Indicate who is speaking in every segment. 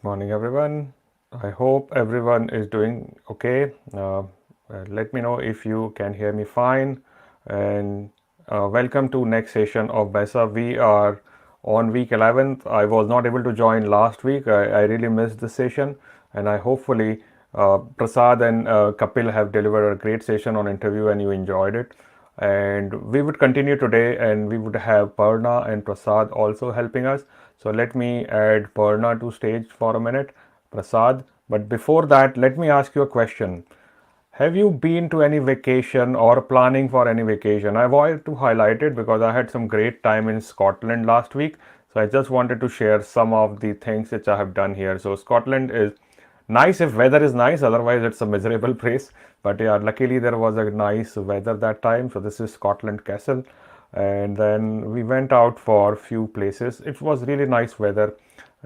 Speaker 1: Morning, everyone. I hope everyone is doing okay. Let me know if you can hear me fine. And welcome to next session of BeSA. We are on week 11th. I was not able to join last week. I really missed the session, and I hopefully Prasad and Kapil have delivered a great session on interview, and you enjoyed it. And we would continue today, and we would have Parna and Prasad also helping us. So let me add Parna to stage for a minute, Prasad. But before that, let me ask you a question. Have you been to any vacation or planning for any vacation? I wanted to highlight it because I had some great time in Scotland last week. So I just wanted to share some of the things which I have done here. So Scotland is nice if weather is nice, otherwise it's a miserable place. But yeah, luckily there was a nice weather that time. So this is Scotland Castle. And then we went out for a few places. It was really nice weather,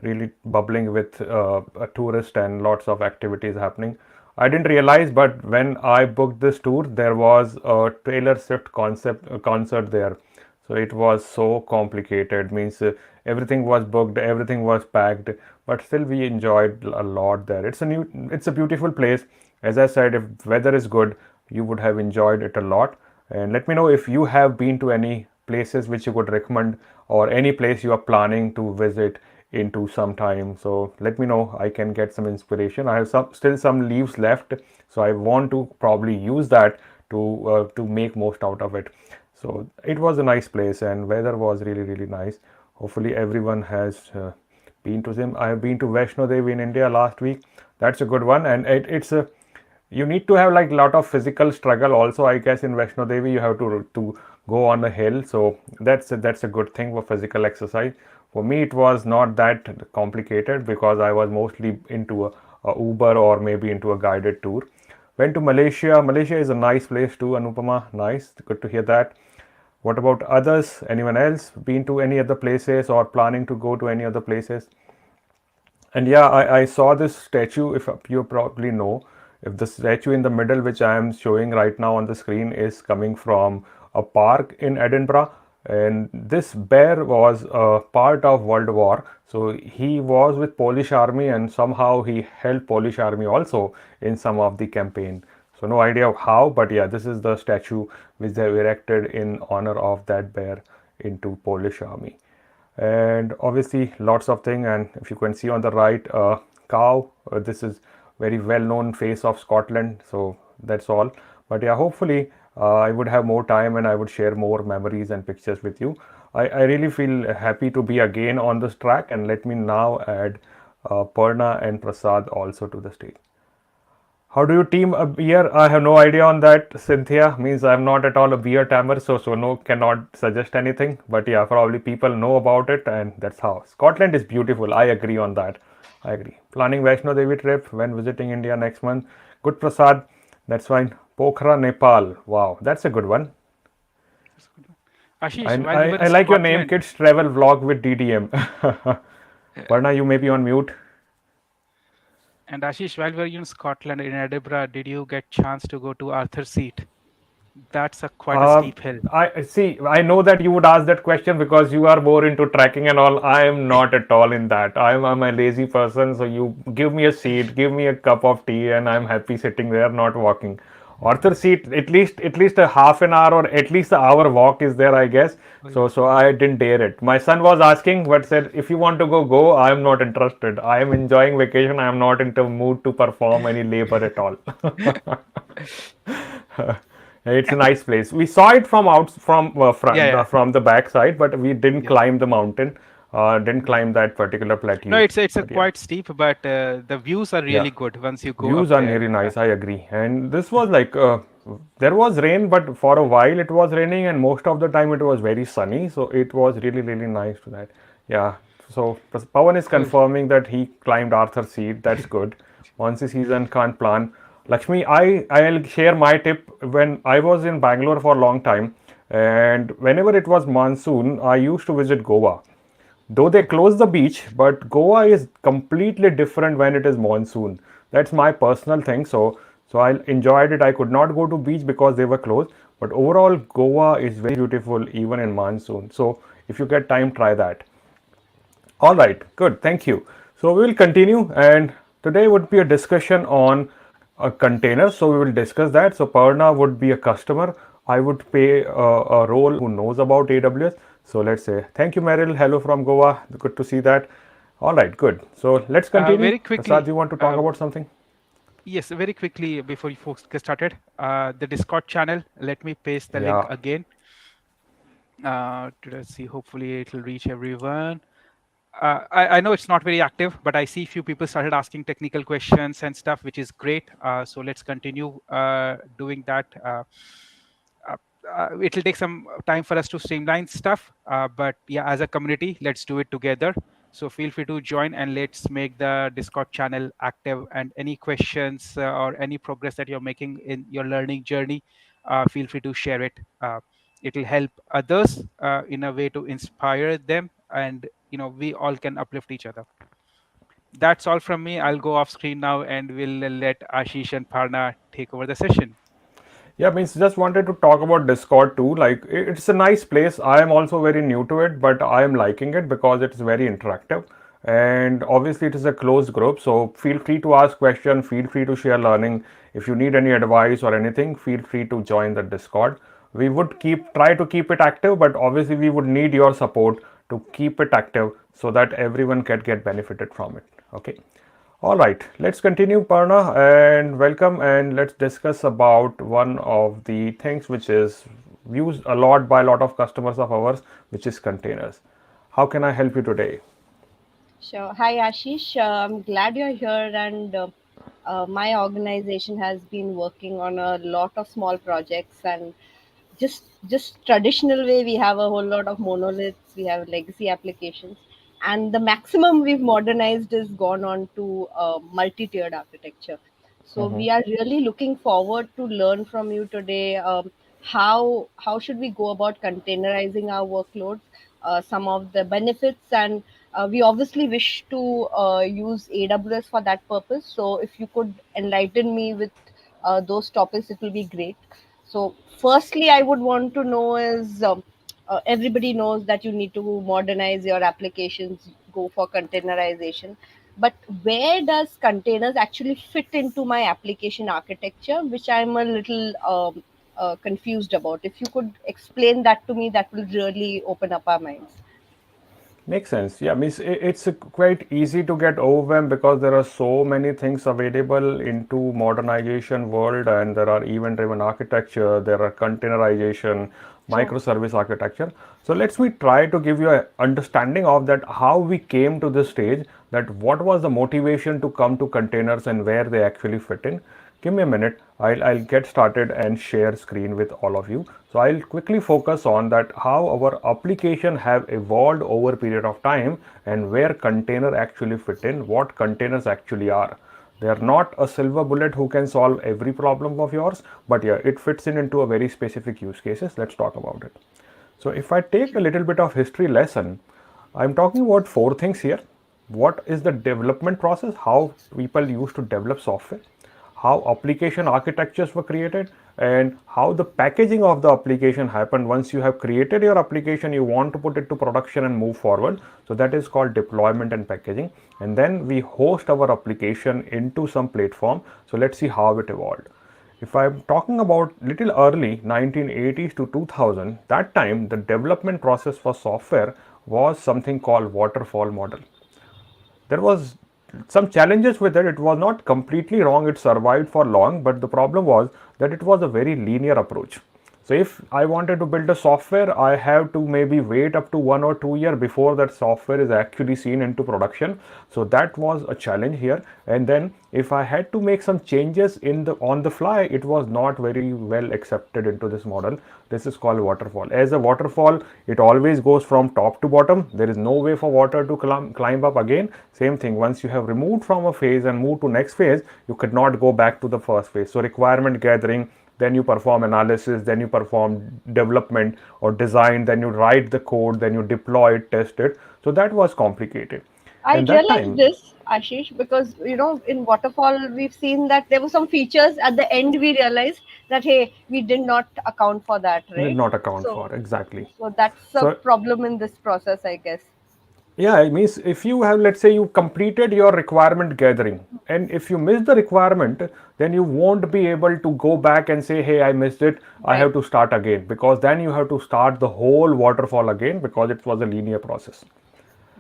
Speaker 1: really bubbling with a tourist and lots of activities happening. I didn't realize, but when I booked this tour, there was a Taylor Swift concert there. So it was so complicated. Means everything was booked, everything was packed, but still we enjoyed a lot there. It's a beautiful place. As I said, if weather is good, you would have enjoyed it a lot. And let me know if you have been to any places which you could recommend or any place you are planning to visit into some time. So let me know. I can get some inspiration. I have still some leaves left, so I want to probably use that to make most out of it. So it was a nice place and weather was really nice. Hopefully everyone has been to them. I have been to Vaishno Devi in India last week. That's a good one, and it's a you need to have like a lot of physical struggle also. I guess in Vaishno Devi you have to go on a hill, so that's a good thing for physical exercise. For me it was not that complicated because I was mostly into a Uber or maybe into a guided tour. Went to Malaysia. Malaysia is a nice place too, Anupama. Nice, good to hear that. What about others? Anyone else been to any other places or planning to go to any other places? And yeah, I saw this statue, if you probably know, if the statue in the middle, which I am showing right now on the screen, is coming from a park in Edinburgh. And this bear was a part of World War. So he was with Polish army and somehow he helped Polish army also in some of the campaign. So no idea how, but yeah, this is the statue which they have erected in honor of that bear into Polish army. And obviously lots of things, and if you can see on the right, cow, this is very well known face of Scotland. So that's all, but yeah, hopefully I would have more time and I would share more memories and pictures with you. I really feel happy to be again on this track, and let me now add Parna and Prasad also to the stage. How do you team a beer? I have no idea on that, Cynthia. Means I'm not at all a beer tamer, so no, cannot suggest anything. But yeah, probably people know about it, and that's how. Scotland is beautiful. I agree on that. I agree. Planning Vaishno Devi trip when visiting India next month. Good, Prasad. That's fine. Pokhara, Nepal. Wow, that's a good one.
Speaker 2: Ashish, while you were
Speaker 1: I
Speaker 2: in
Speaker 1: like your name,
Speaker 2: Scotland,
Speaker 1: Kids Travel Vlog with DDM. Varna, you may be on mute.
Speaker 2: and Ashish, while were you in Scotland in Edinburgh, did you get chance to go to Arthur's Seat? That's a quite a
Speaker 1: Um,
Speaker 2: steep hill.
Speaker 1: I see. I know that you would ask that question because you are more into trekking and all. I am not at all in that. I'm a lazy person. So you give me a seat, give me a cup of tea, and I'm happy sitting there, not walking. Arthur seat, at least a half an hour or at least an hour walk is there, I guess. So I didn't dare it. My son was asking, but said if you want to go, go. I am not interested. I am enjoying vacation. I am not into mood to perform any labor at all. It's a nice place. We saw it from out
Speaker 2: Yeah, yeah,
Speaker 1: from the back side, but we didn't
Speaker 2: yeah.
Speaker 1: climb the mountain. Didn't climb that particular
Speaker 2: No,
Speaker 1: plateau.
Speaker 2: it's a
Speaker 1: But yeah,
Speaker 2: quite steep, but the views are
Speaker 1: yeah,
Speaker 2: really good once you go up
Speaker 1: views are
Speaker 2: there.
Speaker 1: really
Speaker 2: Yeah.
Speaker 1: nice. I agree. And this was like there was rain, but for a while it was raining, and most of the time it was very sunny. So it was really nice to that. Yeah. So Pawan is
Speaker 2: Cool.
Speaker 1: confirming that he climbed Arthur's Seat. That's good. Once the season can't plan. Lakshmi, I'll share my tip. When I was in Bangalore for a long time, and whenever it was monsoon, I used to visit Goa. Though they close the beach, but Goa is completely different when it is monsoon. That's my personal thing. So I enjoyed it. I could not go to beach because they were closed, but overall Goa is very beautiful even in monsoon. So if you get time, try that. All right, good. Thank you. So we will continue, and today would be a discussion on a container. So we will discuss that. So Parna would be a customer. I would play a role who knows about AWS. So let's say thank you, Meryl. Hello from Goa. Good to see that. All right, good. So let's continue.
Speaker 2: Very
Speaker 1: Prasad,
Speaker 2: quickly,
Speaker 1: you want to talk about something?
Speaker 2: yes, very quickly before you folks get started, the Discord channel. Let me paste the link
Speaker 1: Yeah.
Speaker 2: again. Let's see. Hopefully, it will reach everyone. I know it's not very active, but I see few people started asking technical questions and stuff, which is great. So let's continue doing that. Uh, it'll take some time for us to streamline stuff, but yeah, as a community, let's do it together. So feel free to join and let's make the Discord channel active. And any questions or any progress that you're making in your learning journey, feel free to share it. It'll help others in a way to inspire them, and we all can uplift each other. That's all from me. I'll go off screen now, and we'll let Ashish and Parna take over the session.
Speaker 1: Yeah, means just wanted to talk about Discord too. Like it's a nice place. I am also very new to it, but I am liking it because it's very interactive. And obviously it is a closed group. So feel free to ask questions, feel free to share learning. If you need any advice or anything, feel free to join the Discord. We would try to keep it active, but obviously we would need your support to keep it active so that everyone can get benefited from it. Okay. All right, let's continue, Parna, and welcome. And let's discuss about one of the things which is used a lot by a lot of customers of ours, which is containers. How can I help you today?
Speaker 3: Sure. Hi, Ashish. I'm glad you're here. And my organization has been working on a lot of small projects, and just traditional way we have a whole lot of monoliths. We have legacy applications, and the maximum we've modernized is gone on to multi-tiered architecture. So we are really looking forward to learn from you today. How should we go about containerizing our workloads? Some of the benefits, and we obviously wish to use AWS for that purpose. So if you could enlighten me with those topics, it will be great. So, firstly, I would want to know is everybody knows that you need to modernize your applications, go for containerization. But where does containers actually fit into my application architecture, which I'm a little confused about? If you could explain that to me, that will really open up our minds.
Speaker 1: Makes sense. Yeah, means it's quite easy to get overwhelmed because there are so many things available into modernization world, and there are event-driven architecture, there are containerization,
Speaker 3: True.
Speaker 1: microservice architecture. So let's me try to give you an understanding of that how we came to this stage, that what was the motivation to come to containers and where they actually fit in. Give me a minute. I'll get started and share screen with all of you. So I'll quickly focus on that how our application have evolved over a period of time and where container actually fit in, what containers actually are. They are not a silver bullet who can solve every problem of yours, but yeah, it fits in into a very specific use cases. Let's talk about it. So if I take a little bit of history lesson, I'm talking about four things here. What is the development process? How people used to develop software, how application architectures were created, and how the packaging of the application happened. Once you have created your application, you want to put it to production and move forward. So that is called deployment and packaging. And then we host our application into some platform. So let's see how it evolved. If I'm talking about little early 1980s to 2000, that time the development process for software was something called waterfall model. There was some challenges with it. It was not completely wrong. It survived for long, but the problem was that it was a very linear approach. So if I wanted to build a software, I have to maybe wait up to 1 or 2 years before that software is actually seen into production. So that was a challenge here. And then if I had to make some changes in the on the fly, it was not very well accepted into this model. This is called waterfall. As a waterfall, it always goes from top to bottom. There is no way for water to climb up again. Same thing, once you have removed from a phase and moved to next phase, you could not go back to the first phase. So requirement gathering, then you perform analysis, then you perform development or design, then you write the code, then you deploy it, test it. So that was complicated.
Speaker 3: I
Speaker 1: And that
Speaker 3: realized
Speaker 1: time,
Speaker 3: this, Ashish, because in Waterfall we've seen that there were some features at the end. We realized that hey, we did not account for that,
Speaker 1: did
Speaker 3: right?
Speaker 1: not account
Speaker 3: So,
Speaker 1: for exactly.
Speaker 3: so that's a
Speaker 1: So
Speaker 3: problem in this process, I guess.
Speaker 1: Yeah, it means if you have, let's say you completed your requirement gathering, and if you miss the requirement, then you won't be able to go back and say, hey, I missed it, I
Speaker 3: Right.
Speaker 1: have to start again, because then you have to start the whole waterfall again because it was a linear process.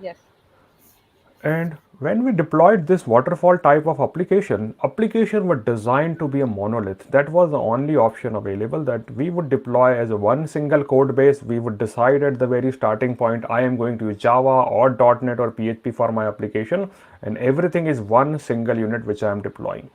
Speaker 3: Yes.
Speaker 1: And when we deployed this waterfall type of application were designed to be a monolith. That was the only option available, that we would deploy as a one single code base. We would decide at the very starting point, I am going to use Java or .NET or PHP for my application, and everything is one single unit which I am deploying.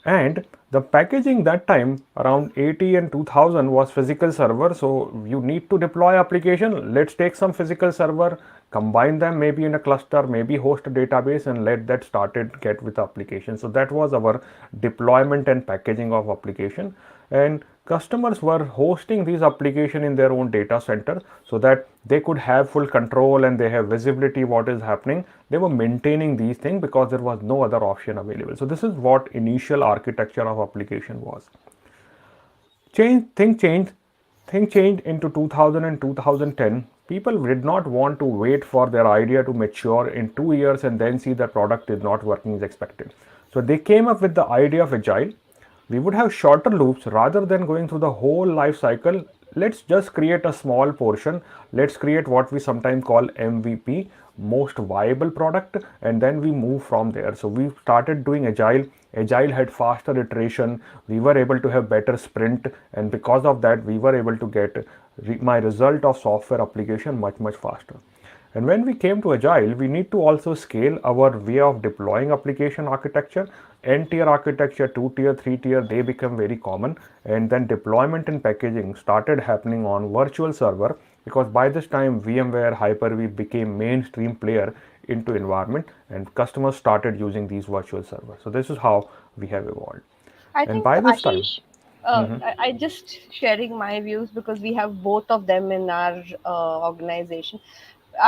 Speaker 1: And the packaging that time around 80 and 2000 was physical server. So you need to deploy application, let's take some physical server, combine them maybe in a cluster, maybe host a database, and let that started get with the application. So that was our deployment and packaging of application. And customers were hosting these application in their own data center so that they could have full control and they have visibility what is happening. They were maintaining these things because there was no other option available. So this is what initial architecture of application was. Change thing changed into 2000 and 2010. People did not want to wait for their idea to mature in 2 years and then see the product is not working as expected. So they came up with the idea of agile. We would have shorter loops rather than going through the whole life cycle. Let's just create a small portion. Let's create what we sometimes call MVP, most viable product, and then we move from there. So we started doing agile. Agile had faster iteration. We were able to have better sprint, and because of that, we were able to get my result of software application much faster. And when we came to agile, we need to also scale our way of deploying application architecture. N-tier architecture, 2-tier, 3-tier, they become very common. And then deployment and packaging started happening on virtual server, because by this time VMware, Hyper-V became mainstream player into environment, and customers started using these virtual servers. So this is how we have evolved.
Speaker 3: I
Speaker 1: And
Speaker 3: think
Speaker 1: by this time,
Speaker 3: Ashish, I just sharing my views because we have both of them in our organization.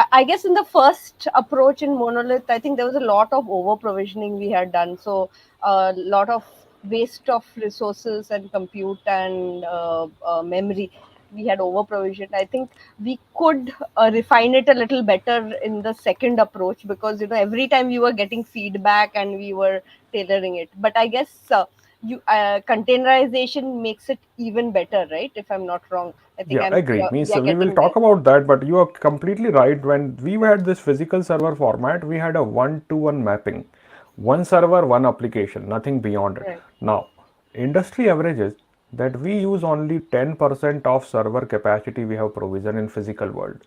Speaker 3: I guess in the first approach in monolith, I think there was a lot of over provisioning we had done. So a lot of waste of resources and compute and memory we had over provisioned. I think we could refine it a little better in the second approach, because every time we were getting feedback and we were tailoring it. But I guess you containerization makes it even better, right? If I'm not wrong, I think
Speaker 1: yeah, agreed.
Speaker 3: we
Speaker 1: Means
Speaker 3: are
Speaker 1: we will
Speaker 3: getting there.
Speaker 1: talk about that, but you are completely right. When we had this physical server format, we had a one-to-one mapping. One server, one application, nothing beyond it.
Speaker 3: Right.
Speaker 1: Now, industry averages that we use only 10% of server capacity we have provision in physical world.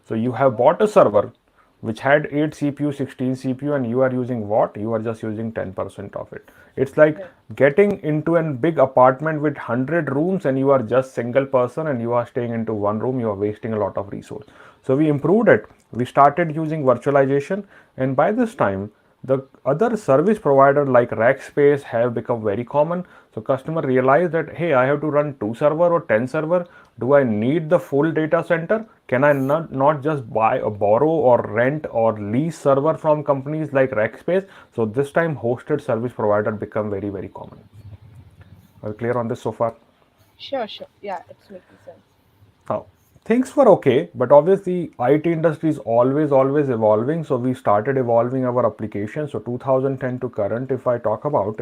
Speaker 1: So you have bought a server which had 8 CPU, 16 CPU, and you are using what? You are just using 10% of it. It's like
Speaker 3: Right.
Speaker 1: getting into a big apartment with 100 rooms and you are just single person and you are staying into one room. You are wasting a lot of resource. So we improved it. We started using virtualization, and by this time the other service provider like Rackspace have become very common. So customer realize that, hey, I have to run 2 server or 10 server. Do I need the full data center? Can I not just buy or borrow or rent or lease server from companies like Rackspace? So this time hosted service provider become very common. Are you clear on this so far?
Speaker 3: Sure. Yeah, it's making sense.
Speaker 1: Now, things were okay, but obviously IT industry is always evolving. So we started evolving our application. So 2010 to current, if I talk about,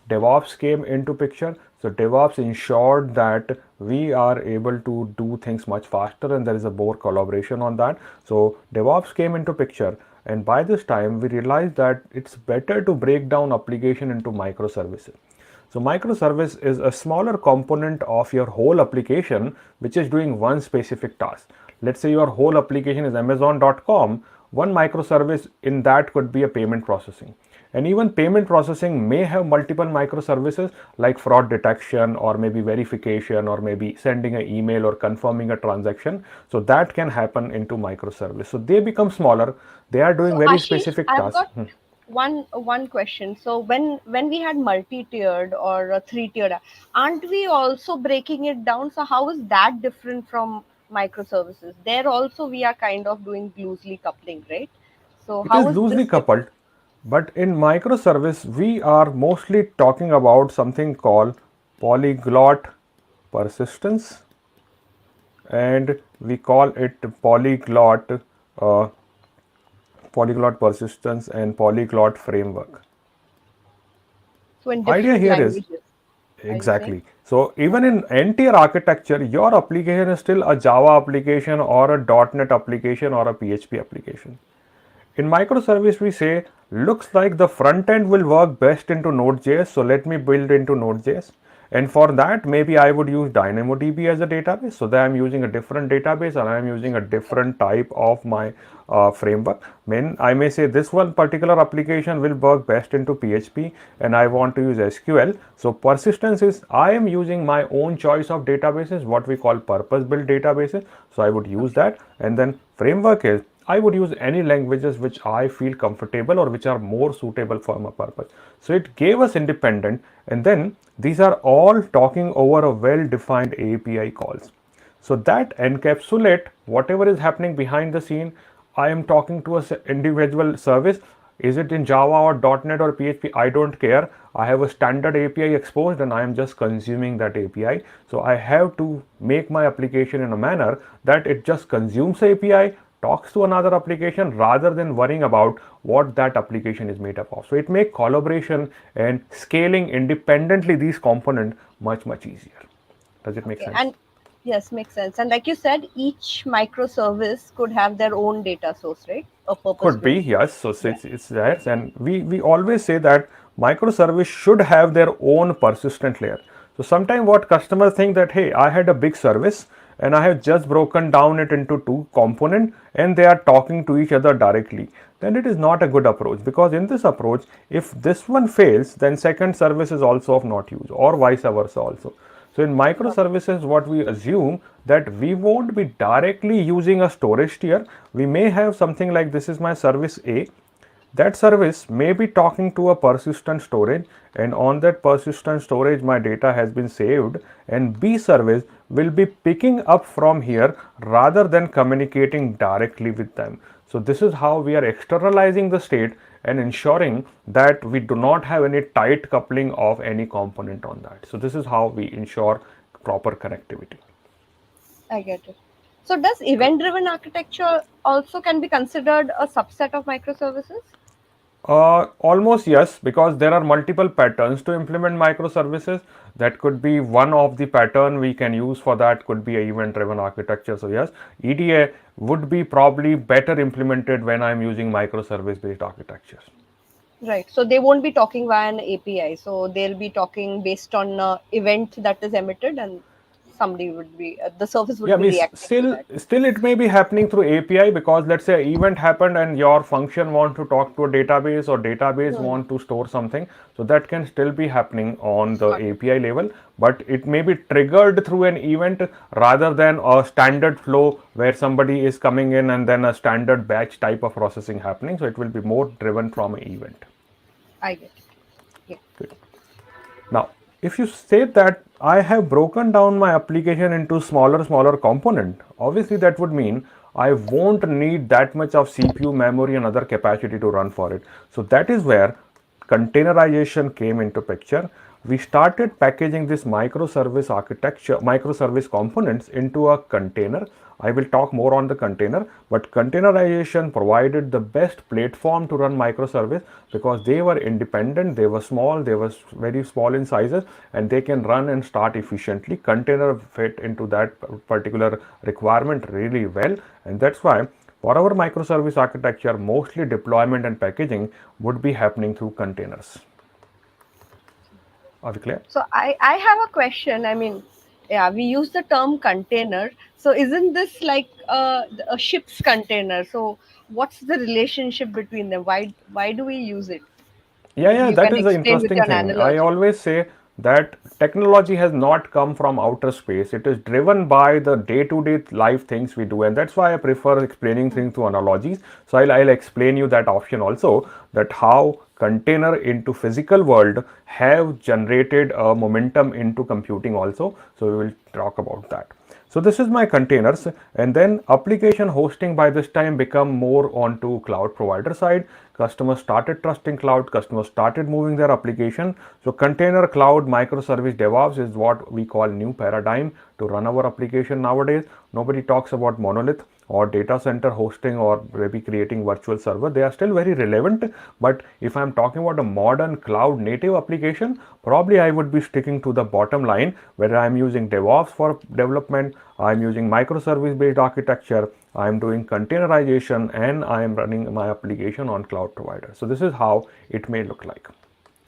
Speaker 1: DevOps came into picture. So DevOps ensured that we are able to do things much faster, and there is a more collaboration on that. So DevOps came into picture. And by this time, we realized that it's better to break down application into microservices. So microservice is a smaller component of your whole application which is doing one specific task. Let's say your whole application is amazon.com. One microservice in that could be a payment processing. And even payment processing may have multiple microservices like fraud detection or maybe verification or maybe sending an email or confirming a transaction. So that can happen into microservice. So they become smaller. They are doing
Speaker 3: So
Speaker 1: very
Speaker 3: Ashish,
Speaker 1: specific
Speaker 3: I've
Speaker 1: tasks.
Speaker 3: got one question. So when we had multi-tiered or a three-tiered, aren't we also breaking it down? So how is that different from microservices? There also we are kind of doing loosely coupling, right? So
Speaker 1: It
Speaker 3: how
Speaker 1: is
Speaker 3: is
Speaker 1: loosely
Speaker 3: this different?
Speaker 1: coupled, but in microservice, we are mostly talking about something called polyglot persistence, and we call it polyglot uh, polyglot persistence and polyglot framework.
Speaker 3: So in
Speaker 1: Idea
Speaker 3: different
Speaker 1: here is
Speaker 3: languages, are you saying?
Speaker 1: exactly. So even in NTR architecture, your application is still a Java application or a .NET application or a PHP application. In microservice, we say, looks like the front end will work best into Node.js, so let me build into Node.js. And for that, maybe I would use DynamoDB as a database, so that I'm using a different database and I'm using a different type of my framework. Then I may say this one particular application will work best into PHP and I want to use SQL. So persistence is I am using my own choice of databases, what we call purpose-built databases. So I would use that. And then framework is I would use any languages which I feel comfortable or which are more suitable for my purpose. So it gave us independent, and then these are all talking over a well-defined API calls. So that encapsulate whatever is happening behind the scene. I am talking to a individual service. Is it in Java or .NET or PHP? I don't care. I have a standard API exposed and I am just consuming that API. So I have to make my application in a manner that it just consumes API, talks to another application rather than worrying about what that application is made up of. So it makes collaboration and scaling independently these components much easier. Does it make sense?
Speaker 3: And yes, makes sense. And like you said, each microservice could have their own data source, right? A purpose
Speaker 1: Could be,
Speaker 3: built.
Speaker 1: yes. So it's there, and we always say that microservice should have their own persistent layer. So sometimes what customers think that, hey, I had a big service and I have just broken down it into two components and they are talking to each other directly. Then it is not a good approach, because in this approach, if this one fails, then second service is also of not use, or vice versa also. So in microservices, what we assume that we won't be directly using a storage tier. We may have something like this is my service A. That service may be talking to a persistent storage, and on that persistent storage my data has been saved, and B service will be picking up from here rather than communicating directly with them. So this is how we are externalizing the state and ensuring that we do not have any tight coupling of any component on that. So this is how we ensure proper connectivity.
Speaker 3: I get it. So does event-driven architecture also can be considered a subset of microservices?
Speaker 1: Almost yes, because there are multiple patterns to implement microservices. That could be one of the pattern we can use for that, could be a event-driven architecture. So yes, EDA would be probably better implemented when I'm using microservice-based architectures.
Speaker 3: Right. So they won't be talking via an API. So they'll be talking based on event that is emitted, and somebody would be the service would
Speaker 1: Yeah,
Speaker 3: be reacting to that.
Speaker 1: still it may be happening through API, because let's say event happened and your function want to talk to a database or database want to store something. So that can still be happening on the API level, but it may be triggered through an event rather than a standard flow where somebody is coming in and then a standard batch type of processing happening. So it will be more driven from an event.
Speaker 3: I get it. Yeah.
Speaker 1: Good. Now, if you say that I have broken down my application into smaller component, obviously that would mean I won't need that much of CPU memory and other capacity to run for it. So that is where containerization came into picture. We started packaging this microservice architecture, microservice components into a container. I will talk more on the container, but containerization provided the best platform to run microservice, because they were independent, they were small, they were very small in sizes, and they can run and start efficiently. Container fit into that particular requirement really well, and that's why for our microservice architecture, mostly deployment and packaging would be happening through containers. Are we clear?
Speaker 3: So I have a question. I mean, yeah, we use the term container. So isn't this like a ship's container? So what's the relationship between them? Why do we use it? Maybe
Speaker 1: Yeah,
Speaker 3: you
Speaker 1: that
Speaker 3: can
Speaker 1: is the
Speaker 3: explain with
Speaker 1: interesting
Speaker 3: an
Speaker 1: thing. I
Speaker 3: analogy.
Speaker 1: always say that technology has not come from outer space. It is driven by the day-to-day life things we do, and that's why I prefer explaining things through analogies. So I'll explain you that option also, that how container into physical world have generated a momentum into computing also. So we will talk about that. So this is my containers, and then application hosting by this time become more onto cloud provider side. Customers started trusting cloud, customers started moving their application. So container cloud microservice DevOps is what we call new paradigm to run our application nowadays. Nobody talks about monolith. or data center hosting or maybe creating virtual server, they are still very relevant. But if I'm talking about a modern cloud native application, probably I would be sticking to the bottom line, whether I'm using DevOps for development, I'm using microservice based architecture, I'm doing containerization, and I'm running my application on cloud provider. So this is how it may look like.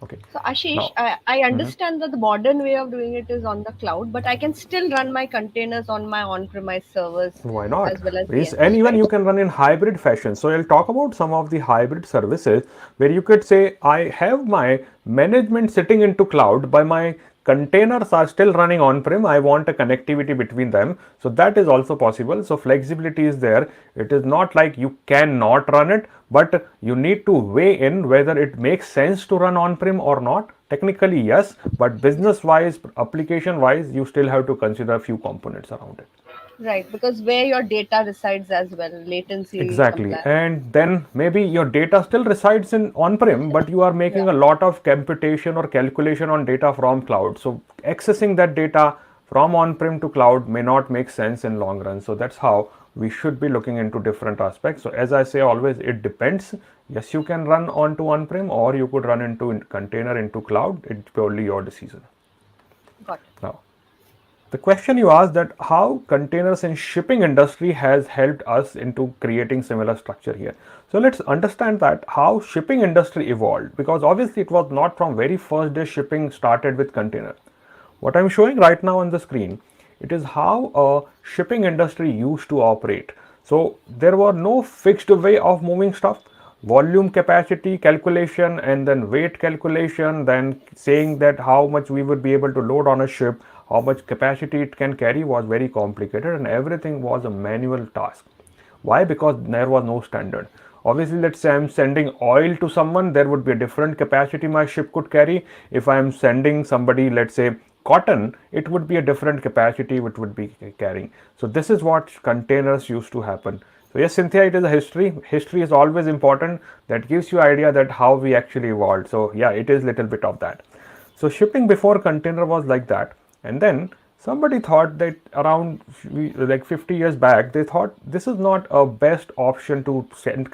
Speaker 1: Okay.
Speaker 3: So Ashish,
Speaker 1: Now,
Speaker 3: I understand that the modern way of doing it is on the cloud, but I can still run my containers on my on-premise servers
Speaker 1: why not?
Speaker 3: as well as
Speaker 1: And
Speaker 3: VMs,
Speaker 1: even
Speaker 3: right?
Speaker 1: you can run in hybrid fashion. So I'll talk about some of the hybrid services where you could say I have my management sitting into cloud, but my containers are still running on-prem. I want a connectivity between them. So that is also possible. So flexibility is there. It is not like you cannot run it, but you need to weigh in whether it makes sense to run on-prem or not. Technically, yes, but business-wise, application-wise, you still have to consider a few components around it.
Speaker 3: Right, because where your data resides as well, latency
Speaker 1: Exactly.
Speaker 3: compliance.
Speaker 1: And then maybe your data still resides in on-prem, but you are
Speaker 3: Yeah,
Speaker 1: making a lot of computation or calculation on data from cloud. So accessing that data from on-prem to cloud may not make sense in long run. So that's how we should be looking into different aspects. So as I say always, it depends. Yes, you can run onto on-prem or you could run into container into cloud. It's purely your decision.
Speaker 3: got it.
Speaker 1: Now, the question you asked that how containers in shipping industry has helped us into creating similar structure here. So let's understand that how shipping industry evolved, because obviously it was not from very first day shipping started with container. What I'm showing right now on the screen, it is how a shipping industry used to operate. So there were no fixed way of moving stuff. Volume capacity calculation and then weight calculation, then saying that how much we would be able to load on a ship, how much capacity it can carry was very complicated, and everything was a manual task. Why? Because there was no standard. Obviously, let's say I'm sending oil to someone, there would be a different capacity my ship could carry. If I'm sending somebody, let's say cotton, it would be a different capacity which would be carrying. So this is what containers used to happen. So yes, Cynthia, it is a history. History is always important. That gives you idea that how we actually evolved. So yeah, it is little bit of that. So shipping before container was like that, and then somebody thought that around like 50 years back, they thought this is not a best option to send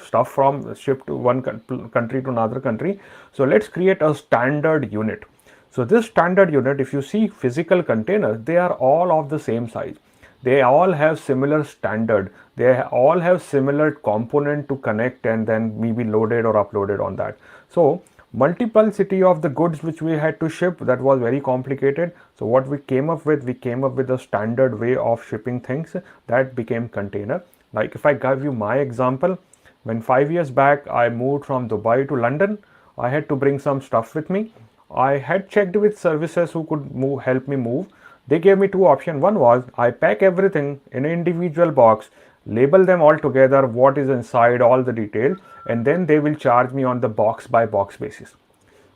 Speaker 1: stuff from ship to one country to another country. So let's create a standard unit. So this standard unit, if you see physical containers, they are all of the same size. They all have similar standard. They all have similar component to connect and then maybe loaded or uploaded on that. So multiplicity of the goods which we had to ship, that was very complicated. So what we came up with a standard way of shipping things that became container. Like if I give you my example, when 5 years back I moved from Dubai to London, I had to bring some stuff with me. I had checked with services who could help me move. They gave me two options. One was I pack everything in an individual box, label them all together, what is inside, all the detail, and then they will charge me on the box by box basis.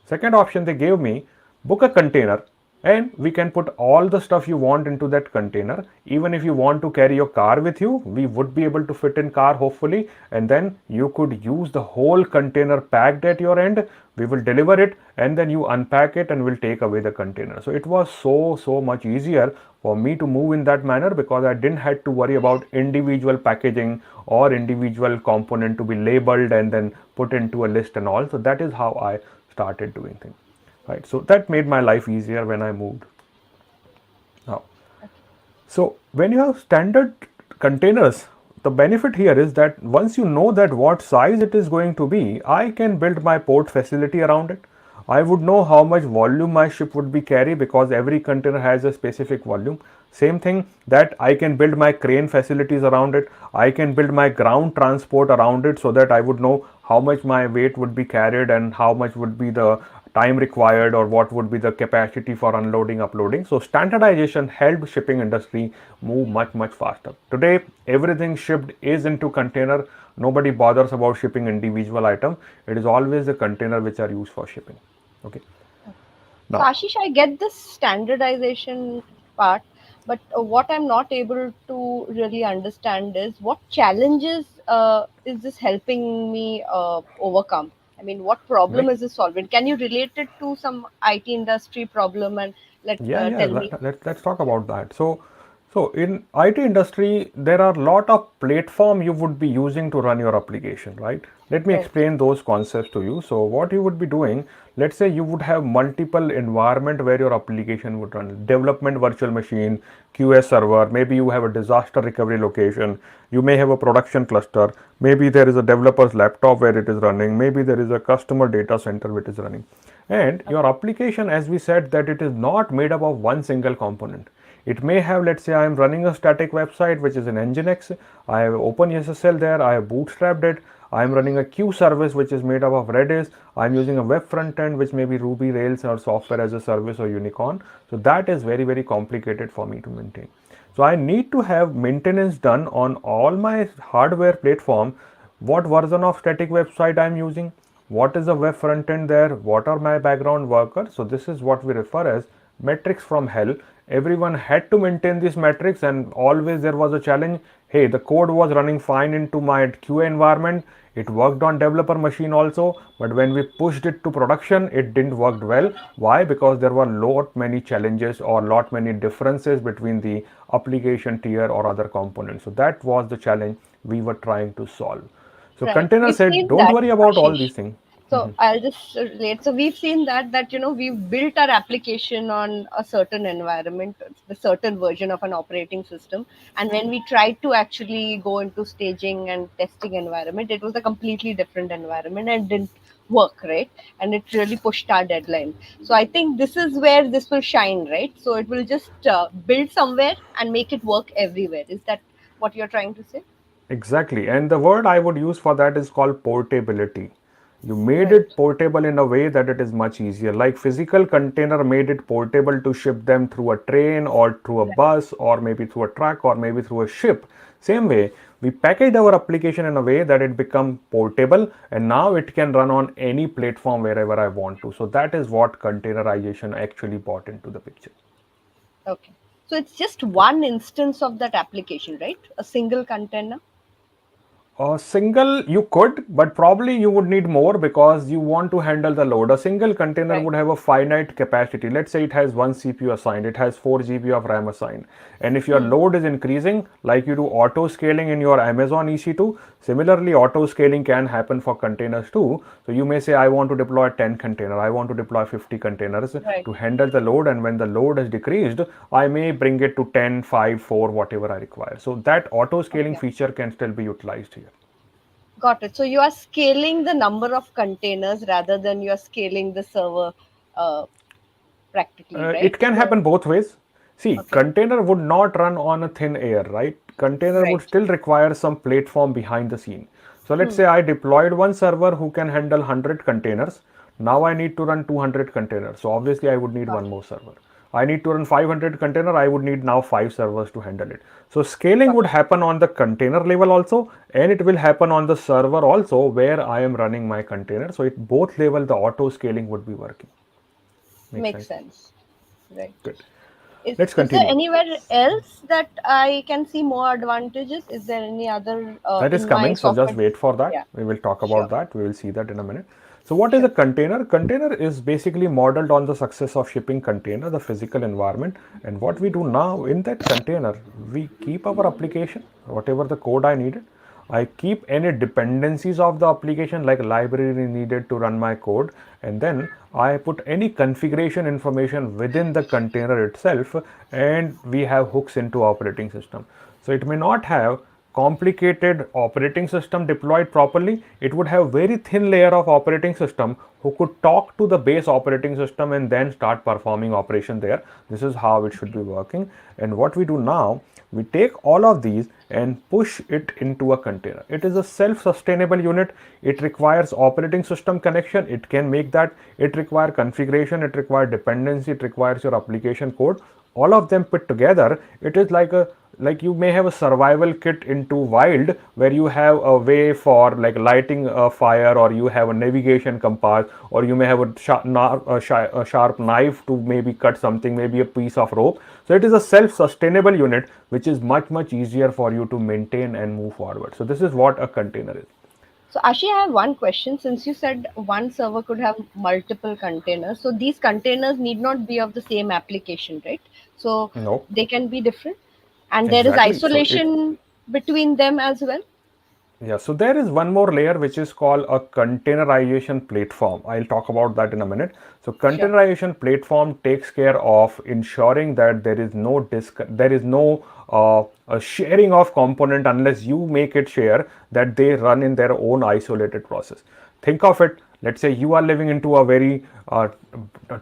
Speaker 1: Second option they gave me, book a container and we can put all the stuff you want into that container. Even if you want to carry your car with you, we would be able to fit in car hopefully, and then you could use the whole container packed at your end. We will deliver it and then you unpack it and we'll take away the container. So it was so much easier for me to move in that manner because I didn't have to worry about individual packaging or individual component to be labeled and then put into a list and all. So that is how I started doing things, right? So that made my life easier when I moved. Now, so when you have standard containers, the benefit here is that once you know that what size it is going to be, I can build my port facility around it. I would know how much volume my ship would be carry because every container has a specific volume. Same thing that I can build my crane facilities around it. I can build my ground transport around it so that I would know how much my weight would be carried and how much would be the time required or what would be the capacity for unloading uploading. So standardization helped shipping industry move much faster. Today everything shipped is into container. Nobody bothers about shipping individual item. It is always the container which are used for shipping. Okay.
Speaker 3: So
Speaker 1: Now,
Speaker 3: Ashish, I get this standardization part, but what I'm not able to really understand is what challenges is this helping me overcome? I mean, what problem
Speaker 1: right.
Speaker 3: is this solving? Can you relate it to some IT industry problem and
Speaker 1: Yeah,
Speaker 3: tell me?
Speaker 1: let's talk about that. So So in IT industry, there are a lot of platform you would be using to run your application, right? Let me
Speaker 3: Right.
Speaker 1: explain those concepts to you. So what you would be doing, let's say you would have multiple environment where your application would run. Development virtual machine, QS server, maybe you have a disaster recovery location, you may have a production cluster, maybe there is a developer's laptop where it is running, maybe there is a customer data center which is running. And your application, as we said, that it is not made up of one single component. It may have, let's say I am running a static website which is in Nginx. I have OpenSSL there. I have bootstrapped it. I am running a queue service which is made up of Redis. I am using a web front end which may be Ruby, Rails, or software as a service or Unicorn. So that is very, very complicated for me to maintain. So I need to have maintenance done on all my hardware platform. What version of static website I am using? What is the web front end there? What are my background workers? So this is what we refer as metrics from hell. Everyone had to maintain these metrics, and always there was a challenge. Hey, the code was running fine into my QA environment. It worked on developer machine also, but when we pushed it to production, it didn't work well. Why? Because there were lot many challenges or lot many differences between the application tier or other components. So that was the challenge we were trying to solve. So
Speaker 3: Right.
Speaker 1: container
Speaker 3: We've
Speaker 1: said,
Speaker 3: seen
Speaker 1: don't
Speaker 3: that,
Speaker 1: worry about all
Speaker 3: Ashish.
Speaker 1: these things.
Speaker 3: So I'll just relate. So we've seen that we've built our application on a certain environment, the certain version of an operating system, and when we tried to actually go into staging and testing environment, it was a completely different environment and didn't work, right? And it really pushed our deadline. So I think this is where this will shine, right? So it will just build somewhere and make it work everywhere. Is that what you're trying to say?
Speaker 1: Exactly. And the word I would use for that is called portability. You made
Speaker 3: Right.
Speaker 1: it portable in a way that it is much easier. Like physical container made it portable to ship them through a train or through a
Speaker 3: Right.
Speaker 1: bus or maybe through a truck or maybe through a ship. Same way, we packaged our application in a way that it become portable and now it can run on any platform wherever I want to. So that is what containerization actually brought into the picture.
Speaker 3: Okay. So it's just one instance of that application, right? A single container.
Speaker 1: A single you could, but probably you would need more because you want to handle the load. A single container
Speaker 3: Right.
Speaker 1: would have a finite capacity. Let's say it has one CPU assigned, it has 4 GB of RAM assigned. And if your
Speaker 3: Hmm.
Speaker 1: load is increasing, like you do auto scaling in your Amazon EC2, similarly auto scaling can happen for containers too. So you may say, I want to deploy 10 container, I want to deploy 50 containers
Speaker 3: Right.
Speaker 1: to handle the load. And when the load has decreased, I may bring it to 10, 5, 4, whatever I require. So that auto scaling
Speaker 3: Okay.
Speaker 1: feature can still be utilized here.
Speaker 3: Got it. So you are scaling the number of containers rather than you are scaling the server uh, practically, right?
Speaker 1: It can
Speaker 3: So,
Speaker 1: happen both ways. See,
Speaker 3: okay.
Speaker 1: container would not run on a thin air, right? Container would
Speaker 3: Right.
Speaker 1: still require some platform behind the scene. So let's
Speaker 3: Hmm.
Speaker 1: say I deployed one server who can handle 100 containers. Now I need to run 200 containers. So obviously I would need
Speaker 3: Got
Speaker 1: one
Speaker 3: it.
Speaker 1: more server. I need to run 500 container. I would need now 5 servers to handle it. So scaling
Speaker 3: Got
Speaker 1: would
Speaker 3: it.
Speaker 1: happen on the container level also, and it will happen on the server also where I am running my container. So at both level, the auto scaling would be working. Makes
Speaker 3: Makes
Speaker 1: sense?
Speaker 3: sense. Right.
Speaker 1: Good.
Speaker 3: Is
Speaker 1: Let's
Speaker 3: is there
Speaker 1: continue.
Speaker 3: anywhere else that I can see more advantages? Is there any other
Speaker 1: That is
Speaker 3: in my
Speaker 1: coming, so just
Speaker 3: software?
Speaker 1: wait for that.
Speaker 3: Yeah.
Speaker 1: We will talk about
Speaker 3: Sure.
Speaker 1: that. We will see that in a minute. So what is a
Speaker 3: Sure.
Speaker 1: container? Container is basically modeled on the success of shipping container, the physical environment. And what we do now in that container, we keep our application, whatever the code I needed. I keep any dependencies of the application like library needed to run my code, and then I put any configuration information within the container itself, and we have hooks into operating system. So it may not have complicated operating system deployed properly. It would have very thin layer of operating system who could talk to the base operating system and then start performing operation there. This is how it should be working. And what we do now, we take all of these and push it into a container. It is a self-sustainable unit. It requires operating system connection. It can make that. It requires configuration. It requires dependency. It requires your application code. All of them put together, it is like you may have a survival kit into wild where you have a way for like lighting a fire, or you have a navigation compass, or you may have a sharp knife to maybe cut something, maybe a piece of rope. So it is a self-sustainable unit which is much easier for you to maintain and move forward. So this is what a container is.
Speaker 3: So, Ashi, I have one question. Since you said one server could have multiple containers, so these containers need not be of the same application, right? So
Speaker 1: No.
Speaker 3: they can be different. And there is
Speaker 1: Exactly. So
Speaker 3: isolation between them as well.
Speaker 1: yeah, so there is one more layer which is called a containerization platform. I'll talk about that in a minute. So
Speaker 3: Sure.
Speaker 1: containerization platform takes care of ensuring that there is no a sharing of component unless you make it share, that they run in their own isolated process. Think of it. Let's say you are living into a very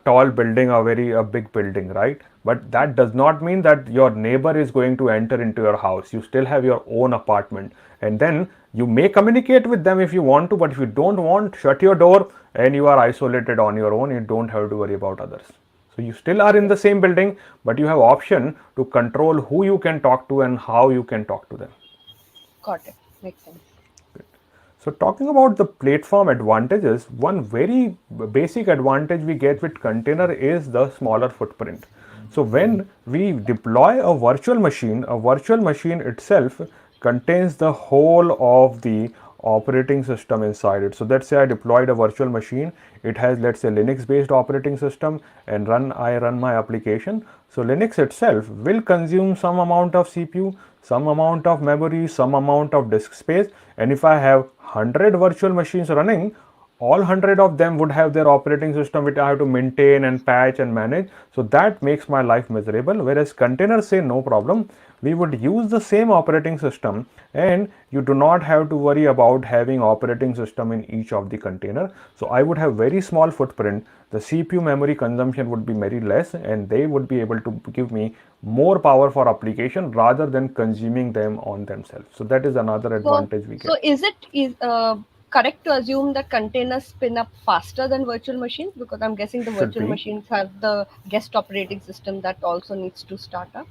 Speaker 1: tall building, a very big building, right? But that does not mean that your neighbor is going to enter into your house. You still have your own apartment, and then you may communicate with them if you want to, but if you don't want, shut your door and you are isolated on your own. You don't have to worry about others. So you still are in the same building, but you have option to control who you can talk to and how you can talk to them.
Speaker 3: Got it. Makes sense.
Speaker 1: So talking about the platform advantages, one very basic advantage we get with container is the smaller footprint. So when we deploy a virtual machine itself contains the whole of the operating system inside it. So let's say I deployed a virtual machine. It has, let's say, Linux based operating system, and I run my application. So Linux itself will consume some amount of CPU, some amount of memory, some amount of disk space. And if I have 100 virtual machines running, all 100 of them would have their operating system which I have to maintain and patch and manage. So that makes my life miserable. Whereas containers say no problem, we would use the same operating system, and you do not have to worry about having operating system in each of the container. So I would have very small footprint. The CPU memory consumption would be very less, and they would be able to give me more power for application rather than consuming them on themselves. So that is another
Speaker 3: So,
Speaker 1: advantage we get.
Speaker 3: so is correct to assume that containers spin up faster than virtual machines? Because I'm guessing the
Speaker 1: Should
Speaker 3: virtual
Speaker 1: be.
Speaker 3: machines have the guest operating system that also needs to start up.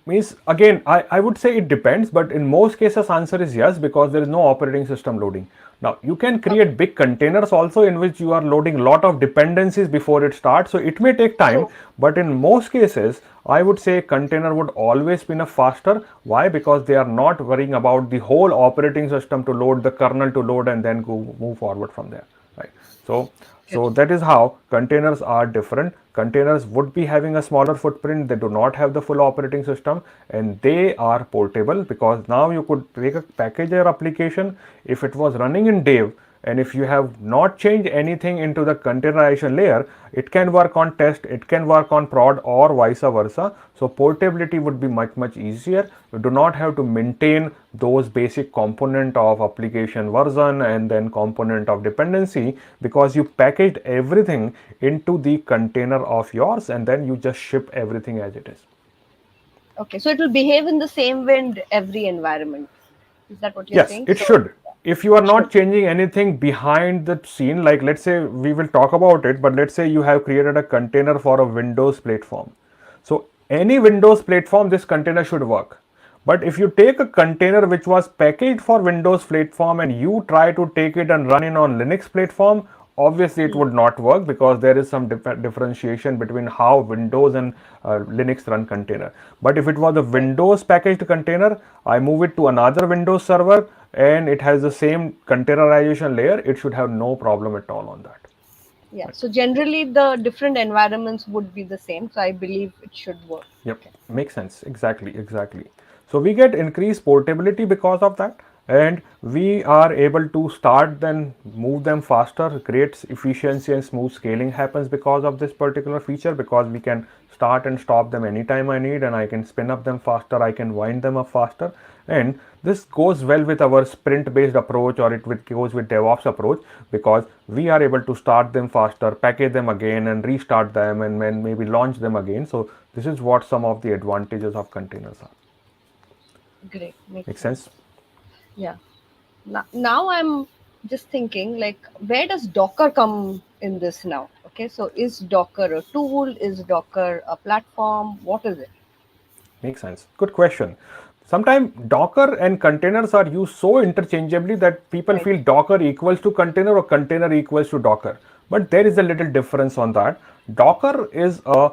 Speaker 1: Means again, I would say it depends, but in most cases answer is yes, because there is no operating system loading. Now you can
Speaker 3: Okay.
Speaker 1: create big containers also in which you are loading lot of dependencies before it starts. So it may take time,
Speaker 3: True.
Speaker 1: but in most cases I would say container would always spin up faster. Why? Because they are not worrying about the whole operating system to load, the kernel to load, and then go move forward from there. Right. So
Speaker 3: Good.
Speaker 1: that is how containers are different. Containers would be having a smaller footprint. They do not have the full operating system, and they are portable, because now you could take a package your application. If it was running in dev, and if you have not changed anything into the containerization layer, it can work on test, it can work on prod, or vice versa. So portability would be much easier. You do not have to maintain those basic component of application version and then component of dependency, because you packaged everything into the container of yours, and then you just ship everything as it is.
Speaker 3: Okay. So it will behave in the same way in every environment. Is that what you're
Speaker 1: Yes,
Speaker 3: saying?
Speaker 1: it
Speaker 3: So
Speaker 1: should. If you are
Speaker 3: it should.
Speaker 1: not changing anything behind the scene, like let's say we will talk about it, but let's say you have created a container for a Windows platform. So any Windows platform, this container should work. But if you take a container which was packaged for Windows platform and you try to take it and run it on Linux platform, obviously it would not work, because there is some differentiation between how Windows and Linux run container. But if it was a
Speaker 3: Right.
Speaker 1: Windows packaged container, I move it to another Windows server and it has the same containerization layer, it should have no problem at all on that.
Speaker 3: Yeah. So generally the different environments would be the same. So I believe it should work.
Speaker 1: Yep,
Speaker 3: Okay.
Speaker 1: makes sense. Exactly. So we get increased portability because of that, and we are able to start then move them faster. Great efficiency and smooth scaling happens because of this particular feature, because we can start and stop them anytime I need, and I can spin up them faster, I can wind them up faster. And this goes well with our sprint based approach, or goes with DevOps approach, because we are able to start them faster, package them again, and restart them, and then maybe launch them again. So this is what some of the advantages of containers are.
Speaker 3: Great. Makes
Speaker 1: Make
Speaker 3: sense.
Speaker 1: sense?
Speaker 3: Yeah. Now I'm just thinking, like, where does Docker come in this now? Okay. So is Docker a tool? Is Docker a platform? What is it?
Speaker 1: Makes sense. Good question. Sometimes Docker and containers are used so interchangeably that people
Speaker 3: Right.
Speaker 1: feel Docker equals to container or container equals to Docker. But there is a little difference on that. Docker is a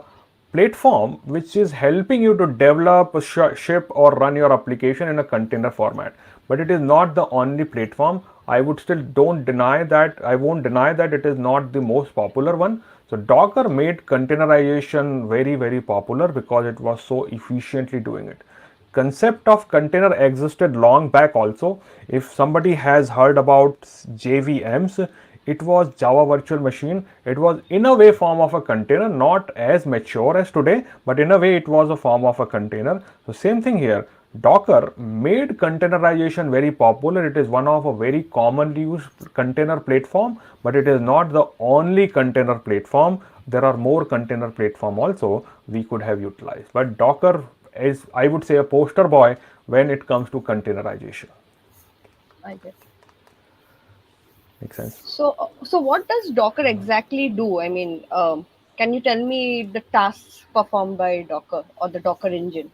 Speaker 1: platform which is helping you to develop, ship, or run your application in a container format. But it is not the only platform. I would still don't deny that. I won't deny that it is not the most popular one. So Docker made containerization very, very popular because it was so efficiently doing it. Concept of container existed long back also. If somebody has heard about JVMs, it was Java Virtual Machine. It was in a way form of a container, not as mature as today, but in a way it was a form of a container. So same thing here. Docker made containerization very popular. It is one of a very commonly used container platform, but it is not the only container platform. There are more container platform also we could have utilized. But Docker is, I would say, a poster boy when it comes to containerization.
Speaker 3: I get.
Speaker 1: Makes sense?
Speaker 3: So what does Docker exactly do? I mean, can you tell me the tasks performed by Docker or the Docker engine?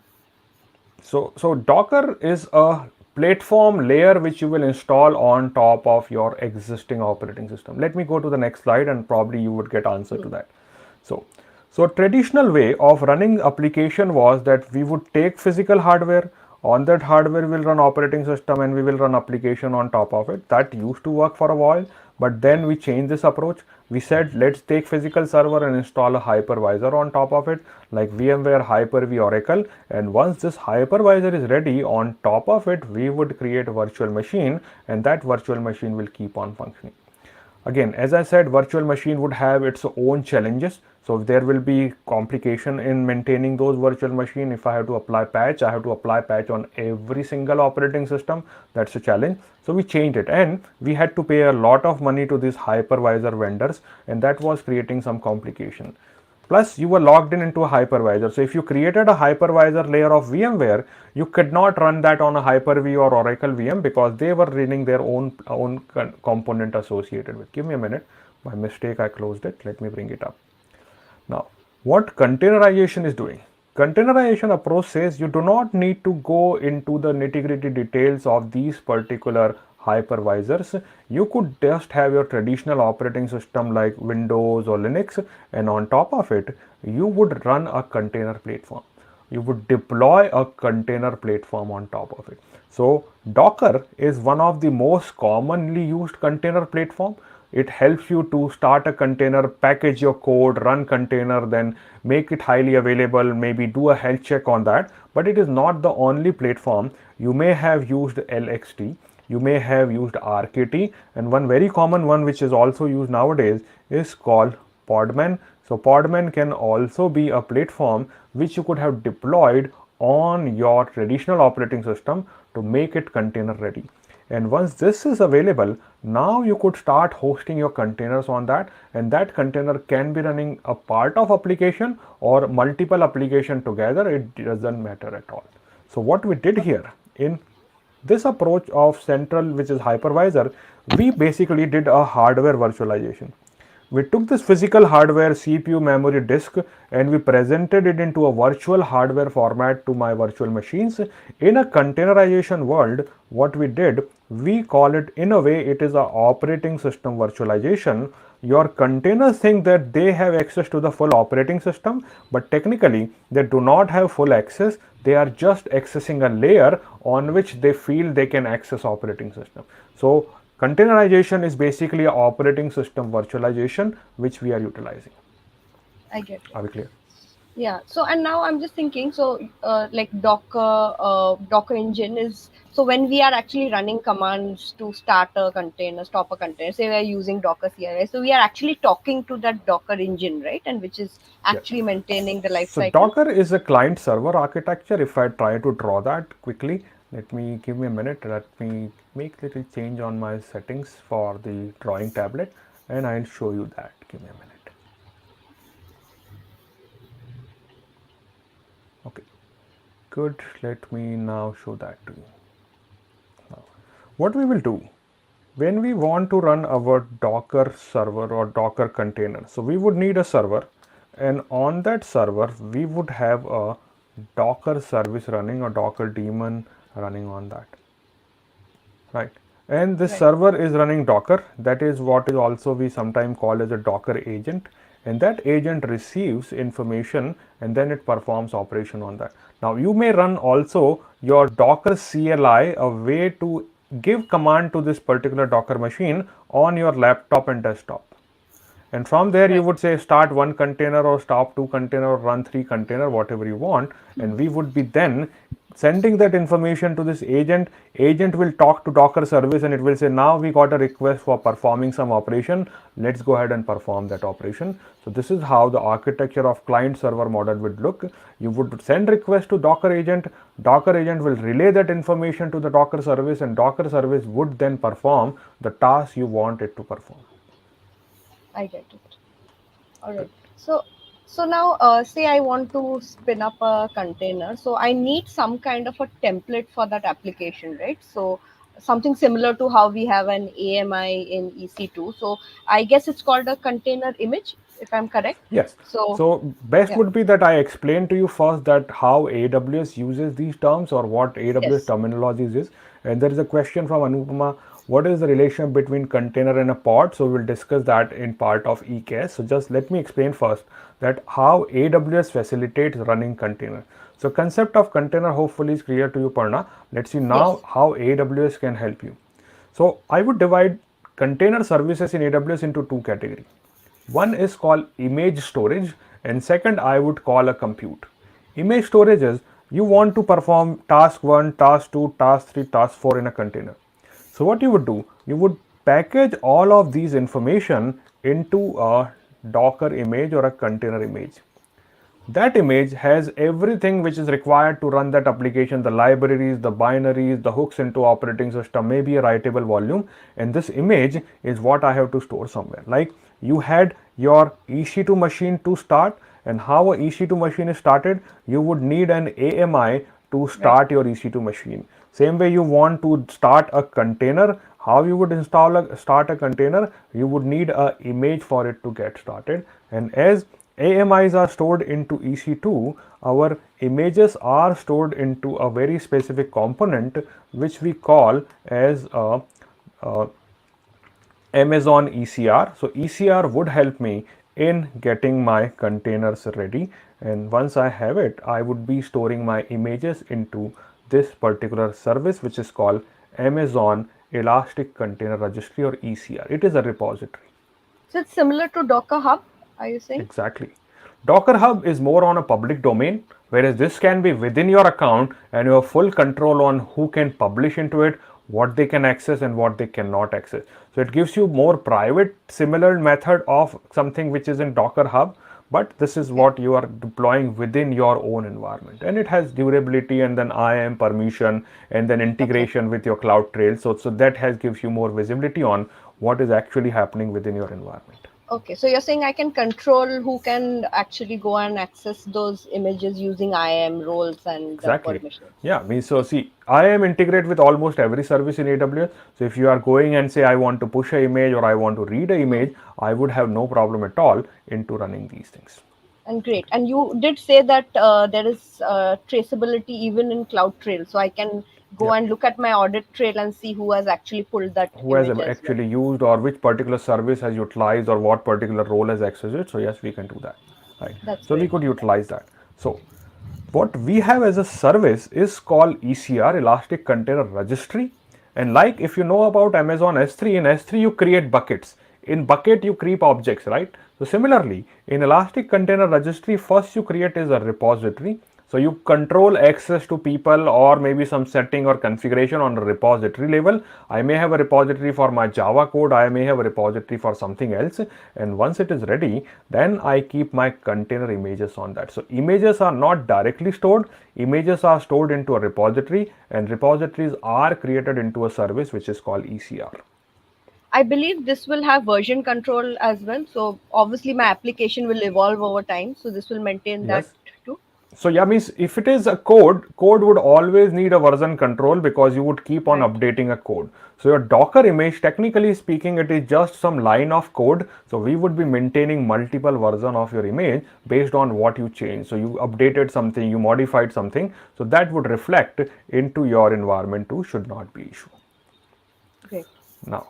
Speaker 1: So Docker is a platform layer which you will install on top of your existing operating system. Let me go to the next slide and probably you would get answer to that. So, so traditional way of running application was that we would take physical hardware. On that hardware we'll run operating system and we will run application on top of it. That used to work for a while, but then we changed this approach. We said let's take physical server and install a hypervisor on top of it, like VMware, Hyper-V, Oracle. And once this hypervisor is ready, on top of it we would create a virtual machine, and that virtual machine will keep on functioning. Again, as I said, virtual machine would have its own challenges. So there will be complication in maintaining those virtual machine. If I have to apply patch, I have to apply patch on every single operating system. That's a challenge. So we changed it, and we had to pay a lot of money to these hypervisor vendors, and that was creating some complication. Plus, you were logged in into a hypervisor. So if you created a hypervisor layer of VMware, you could not run that on a Hyper-V or Oracle VM because they were running their own component associated with. Give me a minute. By mistake, I closed it. Let me bring it up. Now, what containerization is doing? Containerization approach says you do not need to go into the nitty-gritty details of these particular hypervisors. You could just have your traditional operating system like Windows or Linux, and on top of it, you would run a container platform. You would deploy a container platform on top of it. So Docker is one of the most commonly used container platform. It helps you to start a container, package your code, run container, then make it highly available, maybe do a health check on that. But it is not the only platform. You may have used LXT, you may have used RKT, and one very common one which is also used nowadays is called Podman. So Podman can also be a platform which you could have deployed on your traditional operating system to make it container ready. And once this is available, now you could start hosting your containers on that, and that container can be running a part of application or multiple application together. It doesn't matter at all. So what we did here in this approach of central, which is hypervisor, we basically did a hardware virtualization. We took this physical hardware, CPU, memory, disk, and we presented it into a virtual hardware format to my virtual machines. In a containerization world, what we did, we call it, in a way, it is a operating system virtualization. Your containers think that they have access to the full operating system, but technically they do not have full access. They are just accessing a layer on which they feel they can access operating system. So containerization is basically an operating system virtualization which we are utilizing.
Speaker 3: I get it.
Speaker 1: Are we clear?
Speaker 3: Yeah. So and now I'm just thinking. So like Docker engine is. So when we are actually running commands to start a container, stop a container, say we are using Docker CRI, so we are actually talking to that Docker engine, right? And which is
Speaker 1: Yeah.
Speaker 3: actually maintaining the life
Speaker 1: So
Speaker 3: cycle.
Speaker 1: Docker is a client server architecture. If I try to draw that quickly, let me give me a minute. Let me make little change on my settings for the drawing tablet, and I'll show you that. Give me a minute. Okay, good. Let me now show that to you. Now, what we will do when we want to run our Docker server or Docker container, so we would need a server, and on that server we would have a Docker service running, or Docker daemon running on that, right? And this
Speaker 3: Right.
Speaker 1: server is running Docker. That is what is also we sometimes call as a Docker agent, and that agent receives information and then it performs operation on that. Now you may run also your Docker CLI, a way to give command to this particular Docker machine on your laptop and desktop. And from there, you
Speaker 3: Right.
Speaker 1: would say start one container or stop two container or run three container, whatever you want. And we would be then sending that information to this agent. Agent will talk to Docker service and it will say, now we got a request for performing some operation. Let's go ahead and perform that operation. So this is how the architecture of client server model would look. You would send request to Docker agent. Docker agent will relay that information to the Docker service, and Docker service would then perform the task you want it to perform.
Speaker 3: I get it. All right. So, so now, say I want to spin up a container. So I need some kind of a template for that application, right? So something similar to how we have an AMI in EC2. So I guess it's called a container image, if I'm correct.
Speaker 1: Yes.
Speaker 3: So
Speaker 1: So best
Speaker 3: yeah.
Speaker 1: would be that I explain to you first that how AWS uses these terms or what AWS
Speaker 3: Yes.
Speaker 1: terminologies is. And there is a question from Anupama, what is the relation between container and a pod? So we'll discuss that in part of EKS. So just let me explain first that how AWS facilitates running container. So concept of container hopefully is clear to you, Parna. Let's see now
Speaker 3: Yes.
Speaker 1: how AWS can help you. So I would divide container services in AWS into two categories. One is called image storage, and second I would call a compute. Image storage is you want to perform task 1, task 2, task 3, task 4 in a container. So what you would do, you would package all of these information into a Docker image or a container image. That image has everything which is required to run that application, the libraries, the binaries, the hooks into operating system, maybe a writable volume, and this image is what I have to store somewhere. Like you had your EC2 machine to start, and how a EC2 machine is started, you would need an AMI to
Speaker 3: Right.
Speaker 1: start your EC2 machine. Same way you want to start a container, how you would start a container, you would need a image for it to get started. And as AMIs are stored into EC2, our images are stored into a very specific component which we call as a Amazon ECR. So ECR would help me in getting my containers ready, and once I have it, I would be storing my images into this particular service which is called Amazon Elastic Container Registry or ECR. It is a repository.
Speaker 3: So it's similar to Docker Hub, are you saying?
Speaker 1: Exactly. Docker Hub is more on a public domain, whereas this can be within your account and you have full control on who can publish into it, what they can access and what they cannot access. So it gives you more private, similar method of something which is in Docker Hub, but this is
Speaker 3: Okay.
Speaker 1: what you are deploying within your own environment. And it has durability and then IAM permission and then
Speaker 3: Okay.
Speaker 1: integration with your CloudTrail. So that has gives you more visibility on what is actually happening within your environment.
Speaker 3: Okay, so you're saying I can control who can actually go and access those images using IAM roles and
Speaker 1: Exactly.
Speaker 3: permissions.
Speaker 1: Yeah, so see, I am integrated with almost every service in AWS. So if you are going and say I want to push an image or I want to read an image, I would have no problem at all into running these things.
Speaker 3: And great. And you did say that there is traceability even in CloudTrail. So I can go
Speaker 1: Yeah.
Speaker 3: and look at my audit trail and see who has actually pulled that
Speaker 1: Who has
Speaker 3: image as well.
Speaker 1: actually used or which particular service has utilized or what particular role has accessed it. So yes, we can do that. Right.
Speaker 3: That's
Speaker 1: So we
Speaker 3: great.
Speaker 1: could utilize that. So what we have as a service is called ECR, Elastic Container Registry. And like if you know about Amazon S3, in S3 you create buckets. In bucket you create objects, right? So similarly, in Elastic Container Registry, first you create is a repository. So you control access to people or maybe some setting or configuration on a repository level. I may have a repository for my Java code, I may have a repository for something else, and once it is ready, then I keep my container images on that. So images are not directly stored, images are stored into a repository, and repositories are created into a service which is called ECR.
Speaker 3: I believe this will have version control as well. So obviously my application will evolve over time. So this will maintain that
Speaker 1: Yes.
Speaker 3: too.
Speaker 1: So yeah, means if it is a code would always need a version control because you would keep on
Speaker 3: Right.
Speaker 1: updating a code. So your Docker image, technically speaking, it is just some line of code. So we would be maintaining multiple version of your image based on what you changed. So you updated something, you modified something. So that would reflect into your environment too, should not be issue.
Speaker 3: Great.
Speaker 1: Now,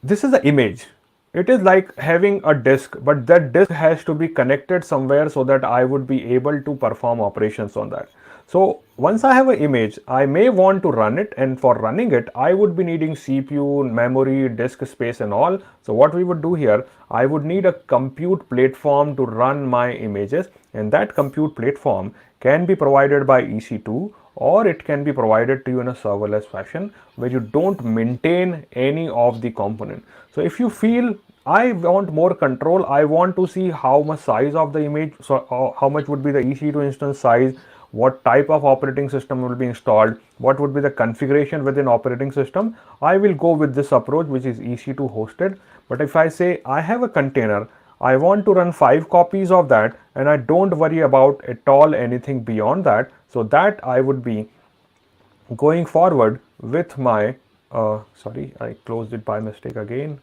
Speaker 1: this is the image. It is like having a disk, but that disk has to be connected somewhere so that I would be able to perform operations on that. So once I have an image, I may want to run it, and for running it, I would be needing CPU, memory, disk space and all. So what we would do here, I would need a compute platform to run my images, and that compute platform can be provided by EC2 or it can be provided to you in a serverless fashion where you don't maintain any of the component. So if you feel I want more control, I want to see how much size of the image, so how much would be the EC2 instance size, what type of operating system will be installed, what would be the configuration within operating system, I will go with this approach which is EC2 hosted. But if I say I have a container, I want to run 5 copies of that and I don't worry about at all anything beyond that, so that I would be going forward with my sorry, I closed it by mistake again.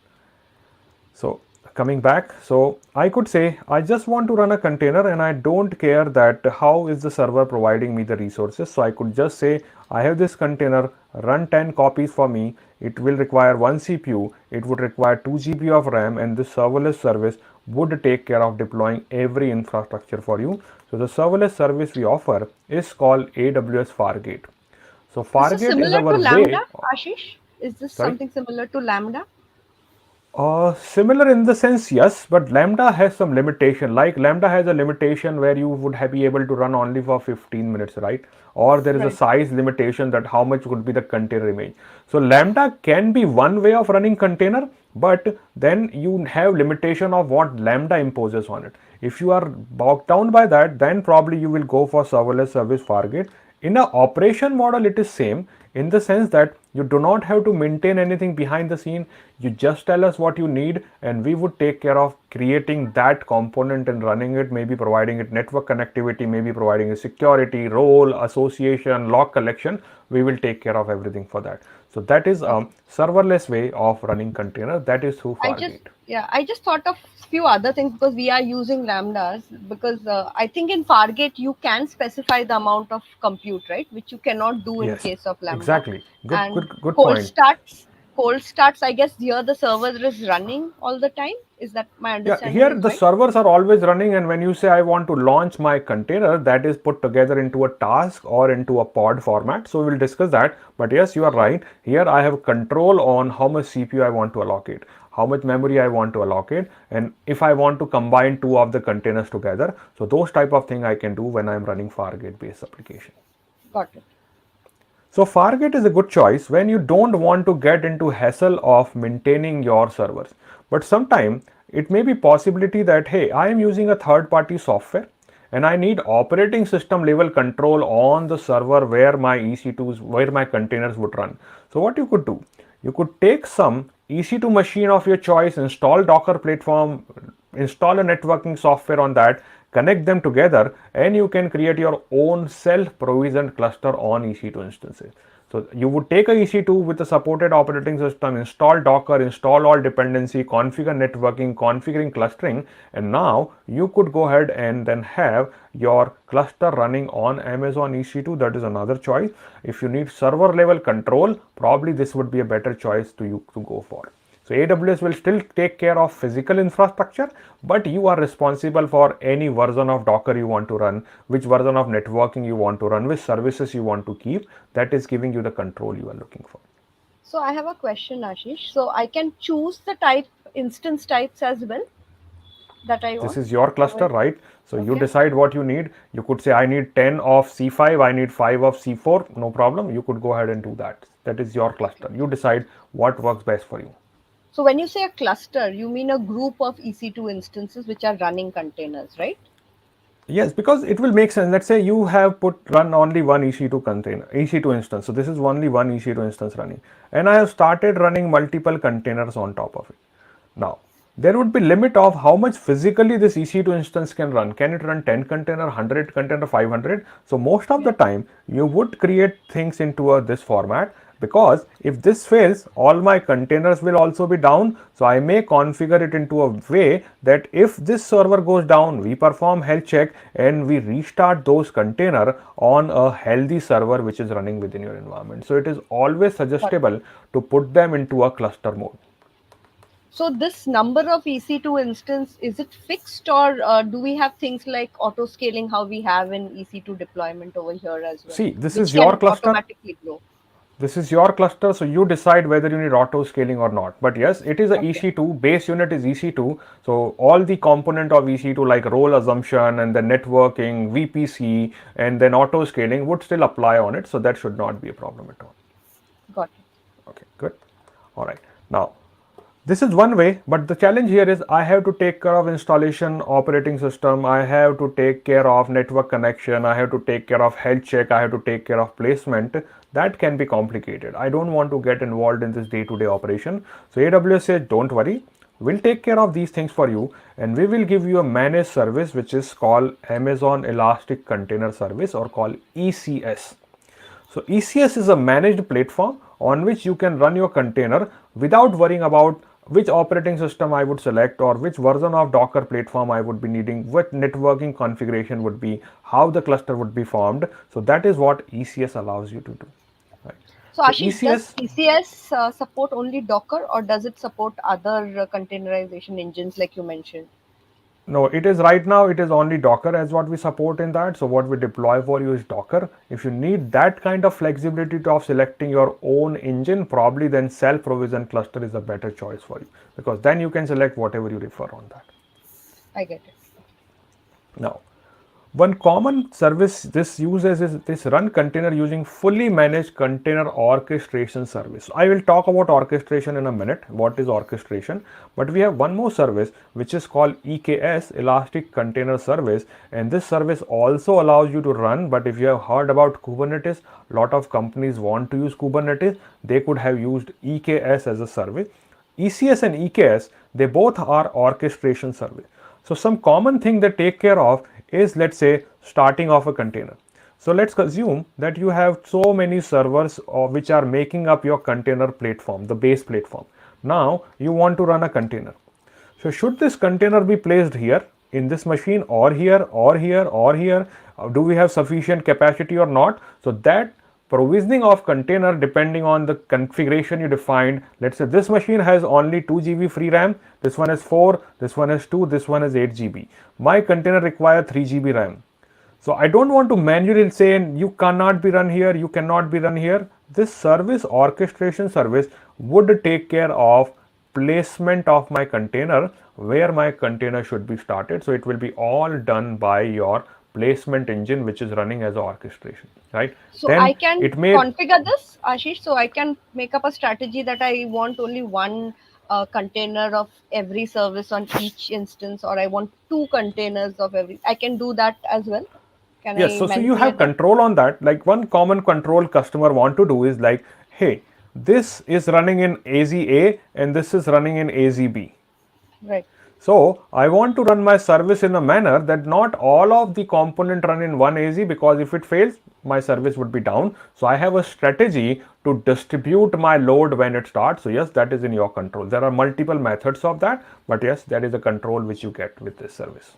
Speaker 1: So coming back, so I could say I just want to run a container and I don't care that how is the server providing me the resources. So I could just say I have this container, run 10 copies for me. It will require 1 CPU, it would require 2 GB of RAM, and this serverless service would take care of deploying every infrastructure for you. So the serverless service we offer is called AWS Fargate. So
Speaker 3: This is
Speaker 1: Fargate is
Speaker 3: similar
Speaker 1: our
Speaker 3: to
Speaker 1: way.
Speaker 3: Lambda, Ashish? Is this
Speaker 1: Sorry.
Speaker 3: something similar to Lambda?
Speaker 1: Similar in the sense, yes, but Lambda has some limitation. Like Lambda has a limitation where you would be able to run only for 15 minutes, right? Or there is a
Speaker 3: Right.
Speaker 1: size limitation that how much would be the container image. So Lambda can be one way of running container, but then you have limitation of what Lambda imposes on it. If you are bogged down by that, then probably you will go for serverless service Fargate. In a operation model, it is same in the sense that you do not have to maintain anything behind the scene. You just tell us what you need and we would take care of creating that component and running it, maybe providing it network connectivity, maybe providing a security, role, association, log collection. We will take care of everything for that. So that is a serverless way of running container. That is through Fargate.
Speaker 3: I just thought of few other things because we are using lambdas because I think in Fargate you can specify the amount of compute, right, which you cannot do in
Speaker 1: Yes,
Speaker 3: case of lambda.
Speaker 1: exactly.
Speaker 3: And
Speaker 1: Good
Speaker 3: cold
Speaker 1: point.
Speaker 3: starts, cold starts. I guess here the server is running all the time. Is that my
Speaker 1: Yeah,
Speaker 3: understanding
Speaker 1: here
Speaker 3: is
Speaker 1: the
Speaker 3: right?
Speaker 1: servers are always running, and when you say I want to launch my container, that is put together into a task or into a pod format. So we'll discuss that. But yes, you are right. Here I have control on how much CPU I want to allocate, how much memory I want to allocate, and if I want to combine two of the containers together. So those type of thing I can do when I'm running Fargate based application.
Speaker 3: Got it.
Speaker 1: So Fargate is a good choice when you don't want to get into hassle of maintaining your servers. But sometimes it may be possibility that, hey, I am using a third party software and I need operating system level control on the server where my EC2s, where my containers would run. So what you could do, you could take some EC2 machine of your choice, install Docker platform, install a networking software on that, connect them together, and you can create your own self-provisioned cluster on EC2 instances. So you would take a EC2 with a supported operating system, install Docker, install all dependency, configure networking, configuring clustering, and now you could go ahead and then have your cluster running on Amazon EC2. That is another choice. If you need server level control, probably this would be a better choice to you to go for. So AWS will still take care of physical infrastructure, but you are responsible for any version of Docker you want to run, which version of networking you want to run, which services you want to keep. That is giving you the control you are looking for.
Speaker 3: So I have a question, Ashish. So I can choose the type instance types as well that I
Speaker 1: This
Speaker 3: want.
Speaker 1: is your cluster, right? So you
Speaker 3: Okay.
Speaker 1: decide what you need. You could say I need 10 of C5, I need 5 of C4, no problem. You could go ahead and do that. That is your cluster. You decide what works best for you.
Speaker 3: So when you say a cluster, you mean a group of EC2 instances which are running containers, right?
Speaker 1: Yes, because it will make sense. Let's say you have run only one EC2 container, EC2 instance. So this is only one EC2 instance running, and I have started running multiple containers on top of it. Now there would be limit of how much physically this EC2 instance can run. Can it run 10 container, 100 container, 500? So most of the time you would create things into this format, because if this fails, all my containers will also be down. So I may configure it into a way that if this server goes down, we perform health check and we restart those container on a healthy server which is running within your environment. So it is always suggestible to put them into a cluster mode.
Speaker 3: So this number of EC2 instance, is it fixed, or do we have things like auto scaling how we have in EC2 deployment over here as well,
Speaker 1: See, this is
Speaker 3: which
Speaker 1: your
Speaker 3: can
Speaker 1: cluster.
Speaker 3: automatically grow?
Speaker 1: This is your cluster, so you decide whether you need auto scaling or not. But yes, it is a
Speaker 3: Okay.
Speaker 1: EC2, base unit is EC2. So all the component of EC2 like role assumption and the networking, VPC, and then auto scaling would still apply on it. So that should not be a problem at all.
Speaker 3: Got it.
Speaker 1: Okay, good. All right. Now, this is one way, but the challenge here is I have to take care of installation, operating system, I have to take care of network connection, I have to take care of health check, I have to take care of placement. That can be complicated. I don't want to get involved in this day-to-day operation. So AWS says, don't worry, we'll take care of these things for you, and we will give you a managed service which is called Amazon Elastic Container Service, or called ECS. So ECS is a managed platform on which you can run your container without worrying about which operating system I would select, or which version of Docker platform I would be needing, what networking configuration would be, how the cluster would be formed. So that is what ECS allows you to do. Right.
Speaker 3: So
Speaker 1: So
Speaker 3: Ashish, does
Speaker 1: ECS,
Speaker 3: ECS support only Docker, or does it support other containerization engines like you mentioned?
Speaker 1: no, it is right now, it is only Docker as what we support in that. So what we deploy for you is Docker. If you need that kind of flexibility of selecting your own engine, probably then self-provision cluster is a better choice for you, because then you can select whatever you refer on that.
Speaker 3: I get it.
Speaker 1: Now, one common service this uses is this run container using fully managed container orchestration service. I will talk about orchestration in a minute, what is orchestration, but we have one more service which is called EKS, Elastic Container Service, and this service also allows you to run, but if you have heard about Kubernetes, a lot of companies want to use Kubernetes, they could have used EKS as a service. ECS and EKS, they both are orchestration service. So some common thing they take care of is, let's say, starting off a container. So let's assume that you have so many servers which are making up your container platform, the base platform. Now you want to run a container. So should this container be placed here in this machine, or here, or here, or here? Do we have sufficient capacity or not? So that provisioning of container, depending on the configuration you defined, let's say this machine has only 2 GB free RAM, this one is 4, this one is 2, this one is 8 GB. My container requires 3 GB RAM. So I don't want to manually say you cannot be run here, you cannot be run here. This service, orchestration service, would take care of placement of my container, where my container should be started. So it will be all done by your placement engine, which is running as orchestration, right?
Speaker 3: So
Speaker 1: Then
Speaker 3: I can
Speaker 1: it may,
Speaker 3: configure this, Ashish. So I can make up a strategy that I want only one container of every service on each instance, or I want two containers of every. I can do that as well. Can
Speaker 1: yes,
Speaker 3: I
Speaker 1: so you have
Speaker 3: manipulate that?
Speaker 1: control on that. Like one common control customer want to do is like, hey, this is running in AZ and this is running in AZB.
Speaker 3: Right.
Speaker 1: So I want to run my service in a manner that not all of the component run in one AZ, because if it fails, my service would be down. So I have a strategy to distribute my load when it starts. So yes, that is in your control. There are multiple methods of that, but yes, that is a control which you get with this service.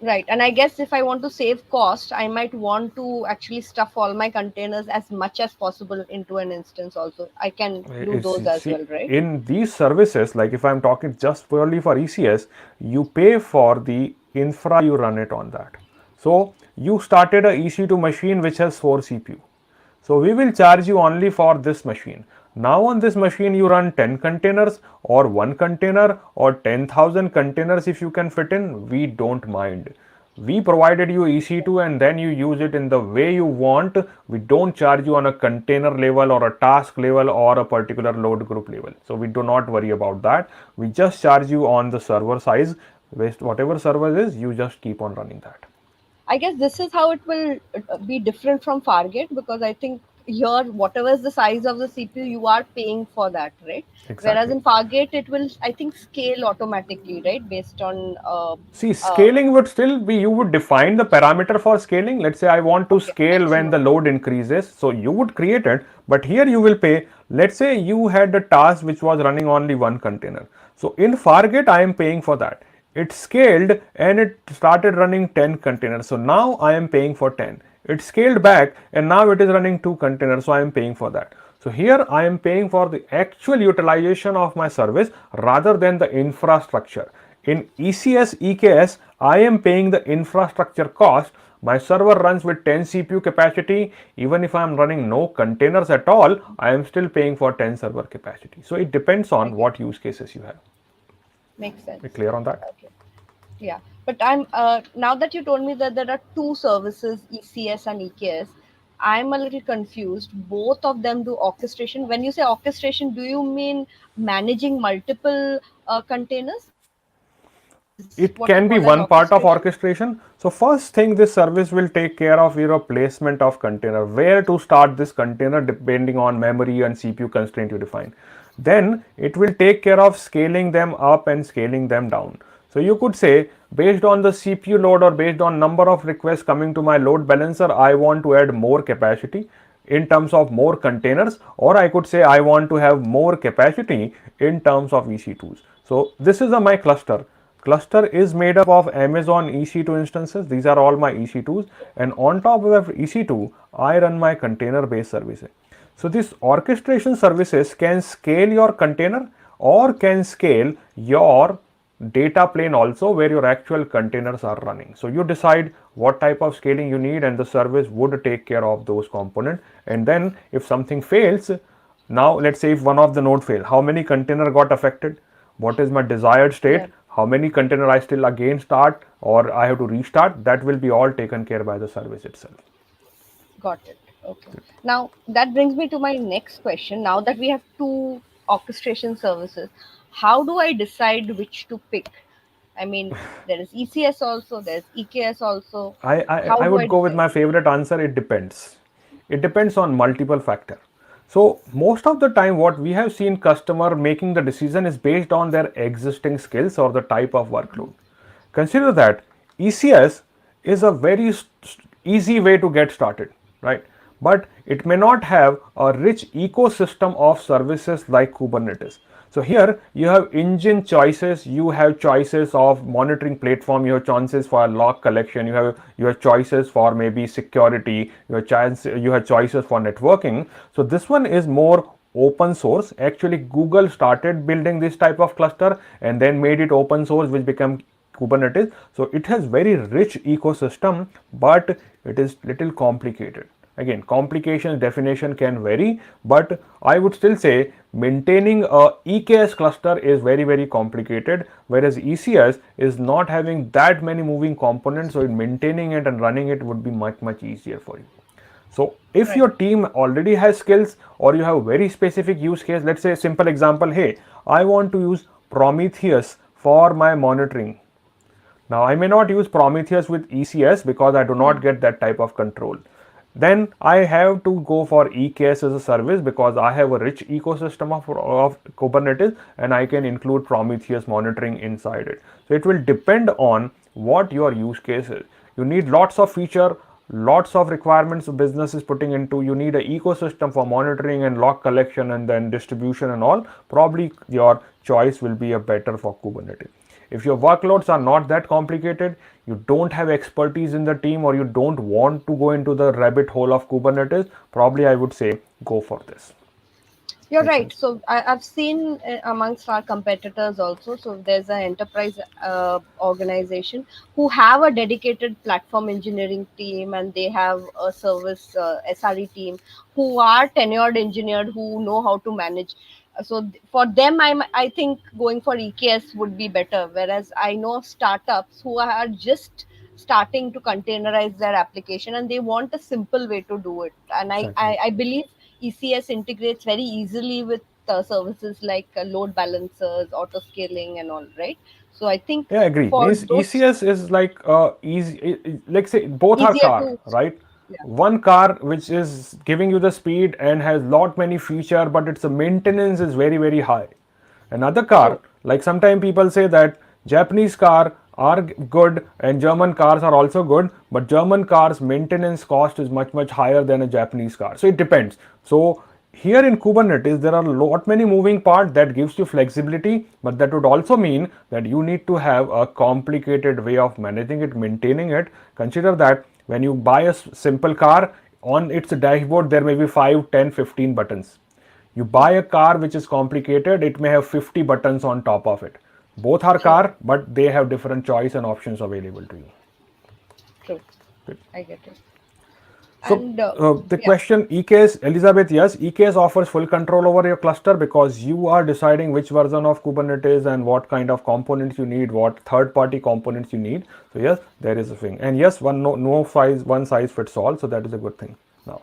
Speaker 3: Right. And I guess if I want to save cost, I might want to actually stuff all my containers as much as possible into an instance also. I can do those as
Speaker 1: See,
Speaker 3: well, right?
Speaker 1: in these services, like if I'm talking just purely for ECS, you pay for the infra you run it on that. So you started a EC2 machine which has 4 CPU. So we will charge you only for this machine. Now on this machine you run 10 containers or 1 container or 10,000 containers if you can fit in, we don't mind. We provided you EC2 and then you use it in the way you want. We don't charge you on a container level or a task level or a particular load group level. So we do not worry about that. We just charge you on the server size. Whatever server is, you just keep on running that.
Speaker 3: I guess this is how it will be different from Fargate, because I think here, whatever is the size of the CPU, you are paying for that, right? Whereas
Speaker 1: Exactly.
Speaker 3: in Fargate, it will, I think, scale automatically, right? Based on.
Speaker 1: See, scaling would still be, you would define the parameter for scaling. Let's say I want to
Speaker 3: Okay,
Speaker 1: scale when the
Speaker 3: maximum.
Speaker 1: load increases. So you would create it, but here you will pay. Let's say you had a task which was running only 1 container. So in Fargate, I am paying for that. It scaled and it started running 10 containers. So now I am paying for 10. It scaled back and now it is running 2 containers. So I am paying for that. So here I am paying for the actual utilization of my service rather than the infrastructure. In ECS, EKS, I am paying the infrastructure cost. My server runs with 10 CPU capacity. Even if I am running no containers at all, I am still paying for 10 server capacity. So it depends on
Speaker 3: Okay.
Speaker 1: what use cases you have.
Speaker 3: Makes sense.
Speaker 1: Are you clear on that?
Speaker 3: Okay. Yeah. But I'm now that you told me that there are two services, ECS and EKS, I'm a little confused. Both of them do orchestration. When you say orchestration, do you mean managing multiple containers? Is what you call as
Speaker 1: It can be
Speaker 3: orchestration?
Speaker 1: one part of orchestration. So first thing, this service will take care of your placement of container, where to start this container depending on memory and CPU constraint you define. Then it will take care of scaling them up and scaling them down. So you could say, based on the CPU load or based on number of requests coming to my load balancer, I want to add more capacity in terms of more containers, or I could say I want to have more capacity in terms of EC2s. So this is my cluster. Cluster is made up of Amazon EC2 instances. These are all my EC2s, and on top of that EC2, I run my container based services. So this orchestration services can scale your container or can scale your data plane also, where your actual containers are running. So you decide what type of scaling you need, and the service would take care of those components. And then if something fails, now let's say if one of the node fail, how many container got affected, what is my desired state,
Speaker 3: Yeah,
Speaker 1: how many container I still again start or I have to restart, that will be all taken care by the service itself.
Speaker 3: got it. Okay. Now that brings me to my next question. Now that we have two orchestration services, how do I decide which to pick? I mean, there is ECS also, there's EKS also.
Speaker 1: I, I,
Speaker 3: How
Speaker 1: I
Speaker 3: do I
Speaker 1: would go with
Speaker 3: decide?
Speaker 1: my favorite answer. It depends. It depends on multiple factor. So most of the time what we have seen customer making the decision is based on their existing skills or the type of workload. Consider that ECS is a very easy way to get started, right? But it may not have a rich ecosystem of services like Kubernetes. So here you have engine choices, you have choices of monitoring platform, you have choices for log collection, you have choices for maybe security, you have choices for networking. So this one is more open source. Actually, Google started building this type of cluster and then made it open source, which became Kubernetes. So it has very rich ecosystem, but it is little complicated. Again, complications definition can vary, but I would still say maintaining a EKS cluster is very complicated, whereas ECS is not having that many moving components, so maintaining it and running it would be much easier for you. So if
Speaker 3: Right.
Speaker 1: your team already has skills or you have very specific use case, let's say a simple example, hey, I want to use Prometheus for my monitoring. Now I may not use Prometheus with ECS because I do not get that type of control. Then I have to go for EKS as a service because I have a rich ecosystem of Kubernetes and I can include Prometheus monitoring inside it. So it will depend on what your use case is. You need lots of feature, lots of requirements business is putting into. You need an ecosystem for monitoring and log collection and then distribution and all. Probably your choice will be a better for Kubernetes. If your workloads are not that complicated, you don't have expertise in the team, or you don't want to go into the rabbit hole of Kubernetes, probably I would say go for this.
Speaker 3: You're
Speaker 1: Makes
Speaker 3: right.
Speaker 1: sense?
Speaker 3: So I've seen amongst our competitors also. So there's an enterprise organization who have a dedicated platform engineering team, and they have a service SRE team who are tenured engineered who know how to manage. So for them, I think going for EKS would be better. Whereas I know startups who are just starting to containerize their application and they want a simple way to do it. And
Speaker 1: Exactly.
Speaker 3: I believe ECS integrates very easily with services like load balancers, auto scaling, and all, right? So I think
Speaker 1: Yeah, I agree.
Speaker 3: for
Speaker 1: Means
Speaker 3: those
Speaker 1: ECS is like easy. Like say both are
Speaker 3: easier
Speaker 1: car,
Speaker 3: to,
Speaker 1: right?
Speaker 3: yeah,
Speaker 1: One car which is giving you the speed and has lot many feature, but its maintenance is very high. Another car,
Speaker 3: true.
Speaker 1: like sometimes people say that Japanese car are good and German cars are also good, but German cars maintenance cost is much higher than a Japanese car. So it depends. So here in Kubernetes, there are lot many moving parts that gives you flexibility, but that would also mean that you need to have a complicated way of managing it, maintaining it. Consider that when you buy a simple car, on its dashboard there may be 5, 10, 15 buttons. You buy a car which is complicated, it may have 50 buttons on top of it. Both are
Speaker 3: Sure.
Speaker 1: car, but they have different choice and options available to you.
Speaker 3: True. I get it.
Speaker 1: So
Speaker 3: And
Speaker 1: the
Speaker 3: yeah,
Speaker 1: question, EKS, Elizabeth, yes, EKS offers full control over your cluster because you are deciding which version of Kubernetes and what kind of components you need, what third-party components you need. So yes, there is a thing. And yes, one size fits all. So that is a good thing. Now,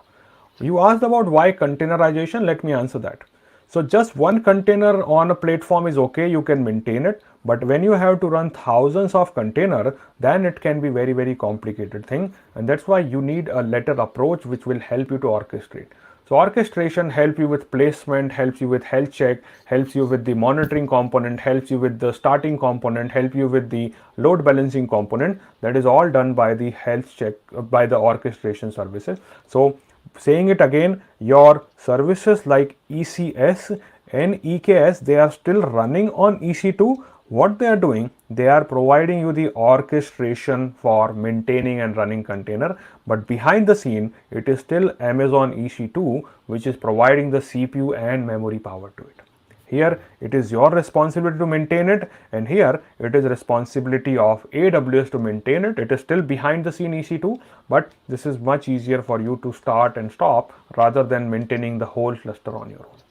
Speaker 1: you asked about why containerization. Let me answer that. So just one container on a platform is okay, you can maintain it. But when you have to run thousands of container, then it can be very complicated thing. And that's why you need a latter approach which will help you to orchestrate. So orchestration helps you with placement, helps you with health check, helps you with the monitoring component, helps you with the starting component, help you with the load balancing component. That is all done by the health check, by the orchestration services. So saying it again, your services like ECS and EKS, they are still running on EC2. What they are doing, they are providing you the orchestration for maintaining and running container, but behind the scene, it is still Amazon EC2 which is providing the CPU and memory power to it. Here it is your responsibility to maintain it, and here it is responsibility of AWS to maintain it. It is still behind the scene EC2, but this is much easier for you to start and stop rather than maintaining the whole cluster on your own.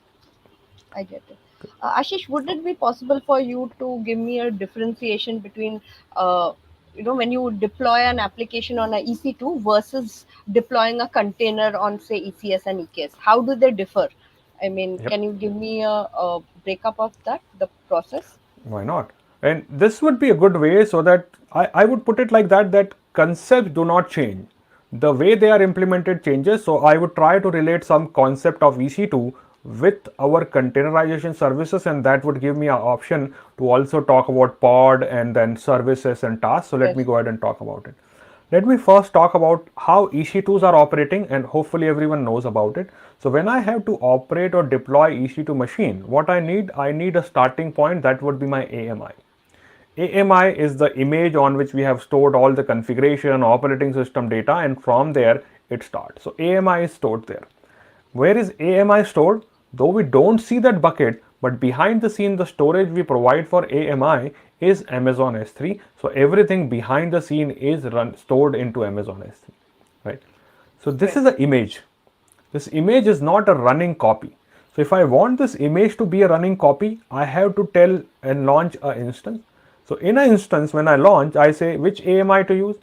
Speaker 3: I get it. Ashish, would it be possible for you to give me a differentiation between, uh, when you deploy an application on a EC2 versus deploying a container on, say, ECS and EKS? How do they differ? I mean,
Speaker 1: Yep.
Speaker 3: can you give me a breakup of that, the process?
Speaker 1: Why not? And this would be a good way, so that I would put it like that concepts do not change. The way they are implemented changes. So I would try to relate some concept of EC2 with our containerization services, and that would give me an option to also talk about pod and then services and tasks. So let
Speaker 3: Yes.
Speaker 1: me go ahead and talk about it. Let me first talk about how EC2s are operating, and hopefully everyone knows about it. So when I have to operate or deploy EC2 machine, what I need a starting point. That would be my AMI. AMI is the image on which we have stored all the configuration, operating system data, and from there it starts. So AMI is stored there. Where is AMI stored? Though we don't see that bucket, but behind the scene, the storage we provide for AMI is Amazon S3. So everything behind the scene is stored into Amazon S3, right? So this
Speaker 3: Right.
Speaker 1: is an image. This image is not a running copy. So if I want this image to be a running copy, I have to tell and launch an instance. So in an instance, when I launch, I say which AMI to use,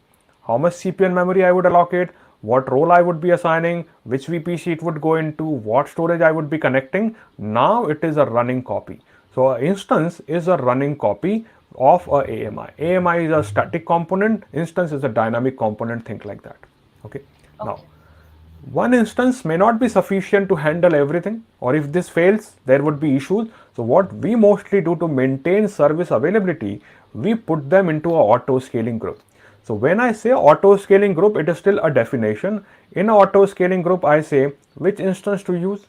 Speaker 1: how much CPU and memory I would allocate, what role I would be assigning, which VPC it would go into, what storage I would be connecting. Now it is a running copy. So an instance is a running copy of a AMI. AMI is a static component, instance is a dynamic component, think like that. Okay. Now,
Speaker 3: Okay.
Speaker 1: one instance may not be sufficient to handle everything, or if this fails, there would be issues. So what we mostly do to maintain service availability, we put them into a auto scaling group. So when I say auto scaling group, it is still a definition. In a auto scaling group, I say which instance to use,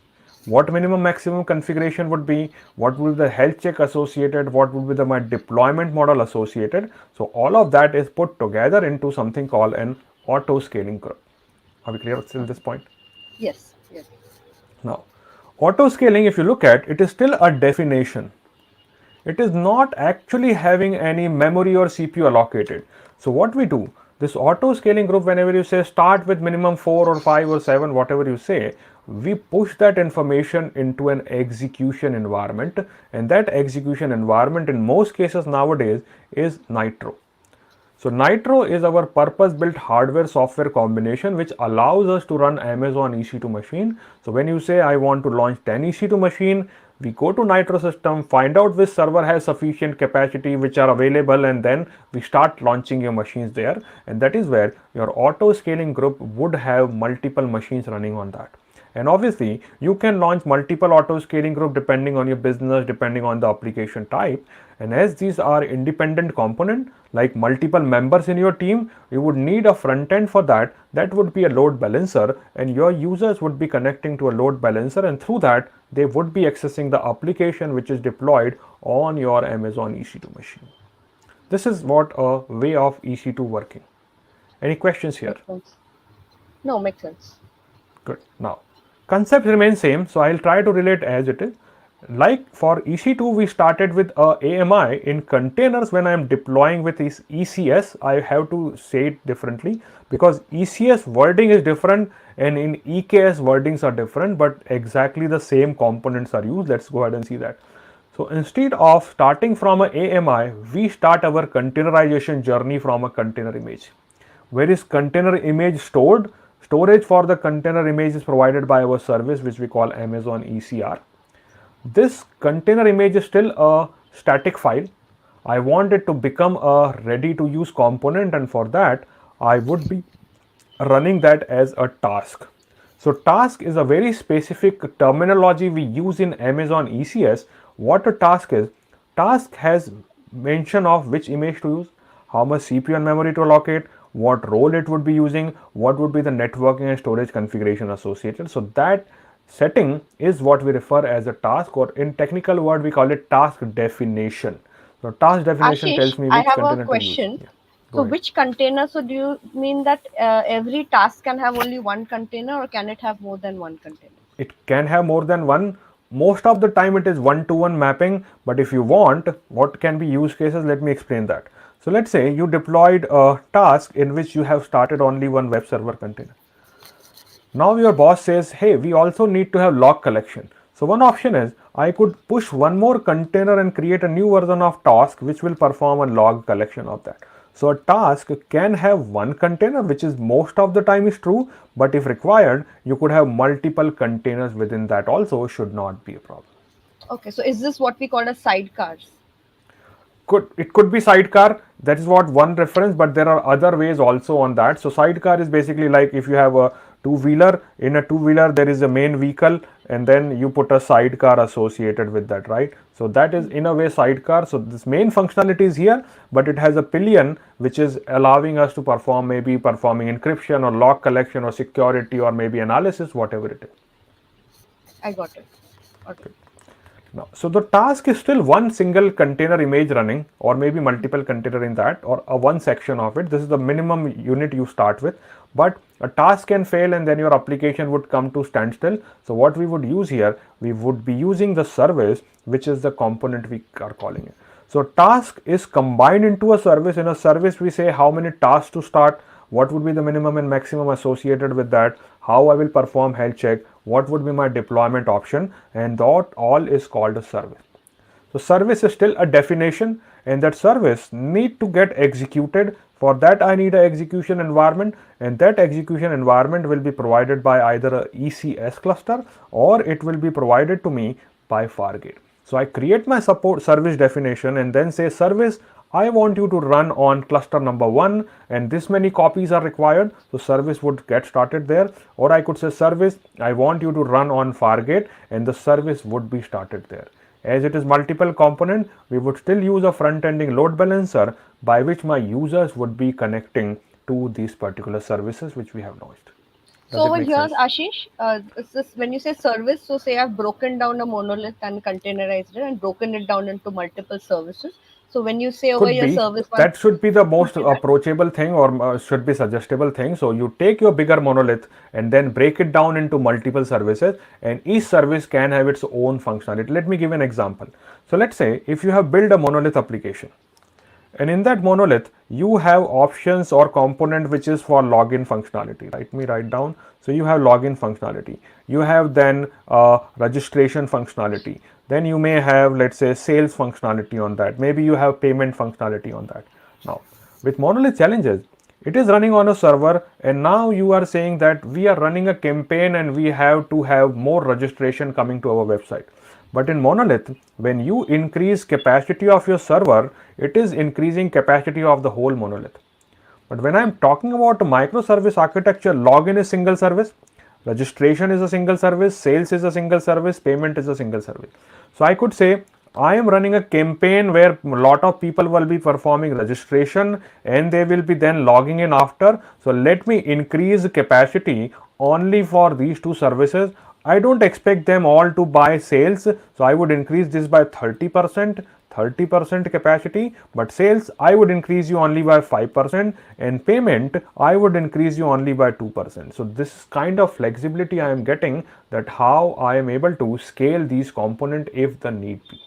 Speaker 1: what minimum maximum configuration would be, what would be the health check associated, what would be my deployment model associated. So all of that is put together into something called an auto scaling group. Are we clear till this point?
Speaker 3: Yes. Yes.
Speaker 1: Now, auto scaling, if you look at it, is still a definition. It is not actually having any memory or CPU allocated. So what we do, this auto scaling group, whenever you say start with minimum 4 or 5 or 7, whatever you say, we push that information into an execution environment, and that execution environment in most cases nowadays is Nitro. So Nitro is our purpose-built hardware-software combination which allows us to run Amazon EC2 machine. So when you say I want to launch 10 EC2 machine, we go to Nitro system, find out which server has sufficient capacity which are available, and then we start launching your machines there. And that is where your auto scaling group would have multiple machines running on that. And obviously, you can launch multiple auto scaling group depending on your business, depending on the application type. And as these are independent component, like multiple members in your team, you would need a front end for that. That would be a load balancer, and your users would be connecting to a load balancer, and through that, they would be accessing the application which is deployed on your Amazon EC2 machine. This is what a way of EC2 working. Any questions here?
Speaker 3: Makes sense. No, makes sense.
Speaker 1: Good. Now, Concept remains same, so I'll try to relate as it is. Like for EC2, we started with a AMI in containers. When I'm deploying with ECS, I have to say it differently because ECS wording is different and in EKS wordings are different, but exactly the same components are used. Let's go ahead and see that. So instead of starting from a AMI, we start our containerization journey from a container image. Where is container image stored? Storage for the container image is provided by our service, which we call Amazon ECR. This container image is still a static file. I want it to become a ready to use component, and for that I would be running that as a task. So task is a very specific terminology we use in Amazon ECS. What a task is, task has mention of which image to use, how much CPU and memory to allocate, what role it would be using, what would be the networking and storage configuration associated. So that setting is what we refer as a task, or in technical word we call it task definition. So task definition
Speaker 3: Ashish,
Speaker 1: tells me
Speaker 3: I
Speaker 1: which
Speaker 3: have a
Speaker 1: container to use.
Speaker 3: question.
Speaker 1: Yeah,
Speaker 3: So,
Speaker 1: go ahead.
Speaker 3: which container? So, do you mean that every task can have only one container, or can it have more than one container?
Speaker 1: It can have more than one. Most of the time it is one-to-one mapping, but if you want, what can be use cases, let me explain that. So let's say you deployed a task in which you have started only one web server container. Now your boss says, hey, we also need to have log collection. So one option is I could push one more container and create a new version of task which will perform a log collection of that. So a task can have one container, which is most of the time is true, but if required, you could have multiple containers within that also, should not be a problem.
Speaker 3: Okay, so is this what we call as sidecars?
Speaker 1: It could be sidecar, that is what one reference, but there are other ways also on that. So sidecar is basically like if you have a two-wheeler, in a two-wheeler there is a main vehicle and then you put a sidecar associated with that, right? So that is in a way sidecar. So this main functionality is here, but it has a pillion which is allowing us to perform, maybe performing encryption or log collection or security or maybe analysis, whatever it is.
Speaker 3: I got it. Okay.
Speaker 1: Now, so the task is still one single container image running, or maybe multiple container in that, or a one section of it. This is the minimum unit you start with, but a task can fail and then your application would come to standstill. So what we would use here, we would be using the service, which is the component we are calling it. So task is combined into a service. In a service, we say how many tasks to start, what would be the minimum and maximum associated with that, how I will perform health check, what would be my deployment option, and that all is called a service. So service is still a definition, and that service need to get executed. For that I need an execution environment, and that execution environment will be provided by either a ECS cluster or it will be provided to me by Fargate. So I create my support service definition and then say service, I want you to run on cluster number 1 and this many copies are required. So service would get started there, or I could say service, I want you to run on Fargate and the service would be started there. As it is multiple component, we would still use a front-ending load balancer by which my users would be connecting to these particular services which we have launched.
Speaker 3: So over here, Ashish, is this when you say service? So say I've broken down a monolith and containerized it and broken it down into multiple services. So when you say over here service,
Speaker 1: that should be the most approachable thing, or should be suggestible thing. So you take your bigger monolith and then break it down into multiple services, and each service can have its own functionality. Let me give an example. So let's say if you have built a monolith application, and in that monolith you have options or component which is for login functionality. Let me write down. So you have login functionality, you have then registration functionality, then you may have, let's say, sales functionality on that, maybe you have payment functionality on that. Now with monolith challenges, it is running on a server, and now you are saying that we are running a campaign and we have to have more registration coming to our website. But in monolith, when you increase capacity of your server, it is increasing capacity of the whole monolith. But when I'm talking about a microservice architecture, login is single service, registration is a single service, sales is a single service, payment is a single service. So I could say I am running a campaign where a lot of people will be performing registration and they will be then logging in after. So let me increase capacity only for these two services. I don't expect them all to buy sales, so I would increase this by 30%, 30% capacity, but sales I would increase you only by 5%, and payment I would increase you only by 2%. So this kind of flexibility I am getting, that how I am able to scale these components if the need be.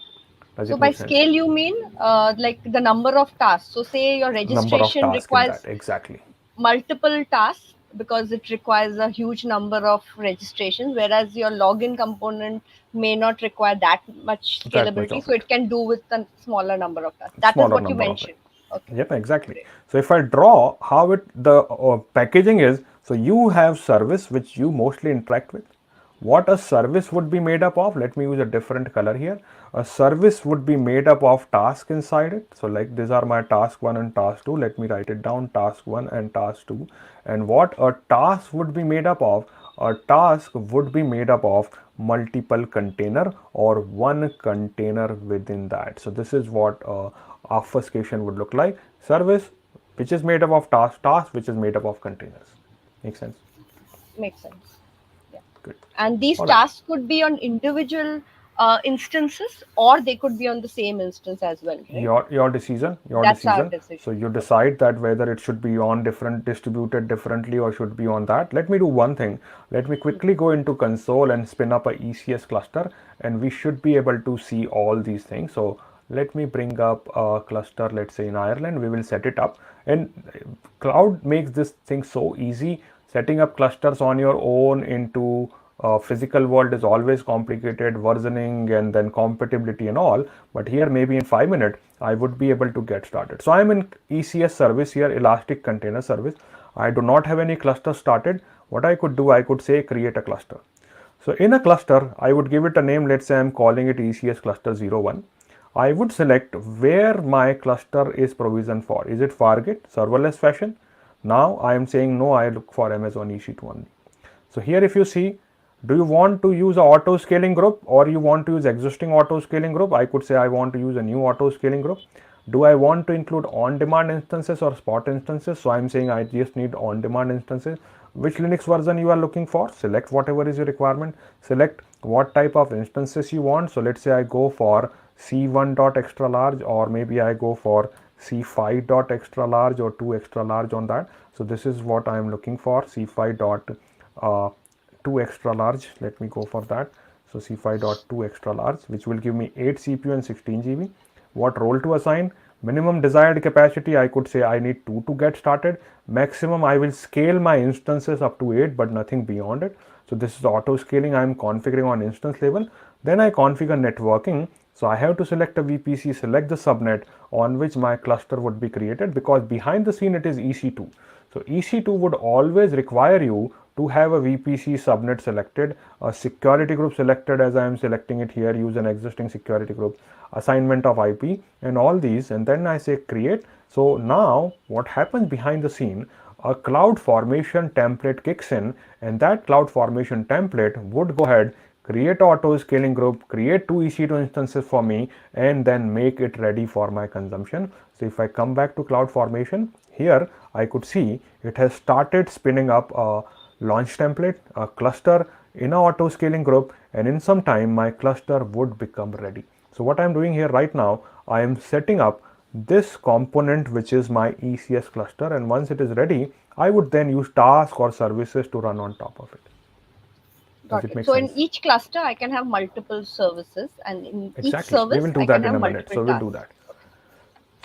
Speaker 1: Does
Speaker 3: So
Speaker 1: it
Speaker 3: by
Speaker 1: make sense?
Speaker 3: scale, you mean like the number of tasks. So say your
Speaker 1: Number of
Speaker 3: registration
Speaker 1: tasks in that,
Speaker 3: requires
Speaker 1: exactly.
Speaker 3: multiple tasks because it requires a huge number of registrations, whereas your login component may not require that much
Speaker 1: That much
Speaker 3: scalability.
Speaker 1: of
Speaker 3: So
Speaker 1: it.
Speaker 3: it can do with a smaller number of tasks. That is
Speaker 1: Smaller
Speaker 3: what you
Speaker 1: number of it.
Speaker 3: mentioned. Okay,
Speaker 1: Yep, exactly.
Speaker 3: great.
Speaker 1: So if I draw how it the packaging is, so you have service which you mostly interact with. What a service would be made up of, let me use a different color here. A service would be made up of tasks inside it. So like these are my task 1 and task 2. Let me write it down, task 1 and task 2. And what a task would be made up of, a task would be made up of multiple container or one container within that. So this is what obfuscation would look like. Service which is made up of task which is made up of containers. Make sense?
Speaker 3: Makes sense. Yeah.
Speaker 1: Good.
Speaker 3: And these
Speaker 1: All right.
Speaker 3: tasks could be on individual instances, or they could be on the same instance as well, right?
Speaker 1: Your decision,
Speaker 3: That's our decision.
Speaker 1: so you
Speaker 3: Okay,
Speaker 1: decide that whether it should be on different, distributed differently, or should be on that. Let me do one thing. Let me quickly go into console and spin up a ECS cluster, and we should be able to see all these things. So let me bring up a cluster, let's say in Ireland. We will set it up, and cloud makes this thing so easy. Setting up clusters on your own into physical world is always complicated, versioning and then compatibility and all. But here maybe in 5 minutes I would be able to get started. So I'm in ECS service here, Elastic Container Service. I do not have any cluster started. What I could do, I could say create a cluster. So in a cluster, I would give it a name. Let's say I'm calling it ECS cluster 01. I would select where my cluster is provisioned for. Is it Fargate, serverless fashion? Now I am saying no, I look for Amazon EC2 only. So here if you see, do you want to use a auto scaling group or you want to use existing auto scaling group? I could say I want to use a new auto scaling group. Do I want to include on demand instances or spot instances? So I'm saying I just need on demand instances. Which Linux version you are looking for? Select whatever is your requirement. Select what type of instances you want. So let's say I go for C1 extra large, or maybe I go for C5 extra large or 2 extra large on that. So this is what I am looking for, C5 2 extra large. Let me go for that. So C5.2 extra large, which will give me 8 CPU and 16 GB. What role to assign? Minimum desired capacity, I could say I need 2 to get started. Maximum, I will scale my instances up to 8, but nothing beyond it. So this is auto scaling I am configuring on instance level. Then I configure networking. So I have to select a VPC, select the subnet on which my cluster would be created, because behind the scene it is EC2. So EC2 would always require you to have a VPC subnet selected, a security group selected as I am selecting it here, use an existing security group, assignment of IP and all these, and then I say create. So now what happens behind the scene, a cloud formation template kicks in, and that cloud formation template would go ahead, create auto scaling group, create 2 EC2 instances for me, and then make it ready for my consumption. So if I come back to cloud formation, here I could see it has started spinning up a launch template, a cluster in a auto scaling group, and in some time my cluster would become ready. So what I'm doing here right now, I am setting up this component which is my ECS cluster, and once it is ready, I would then use tasks or services to run on top of it. Does
Speaker 3: got
Speaker 1: it
Speaker 3: it.
Speaker 1: make
Speaker 3: So in
Speaker 1: sense?
Speaker 3: each cluster, I can have multiple services, and in each
Speaker 1: Exactly. We will
Speaker 3: service,
Speaker 1: do
Speaker 3: I
Speaker 1: that
Speaker 3: can
Speaker 1: in
Speaker 3: have
Speaker 1: a minute.
Speaker 3: multiple
Speaker 1: So we'll do
Speaker 3: tasks.
Speaker 1: that.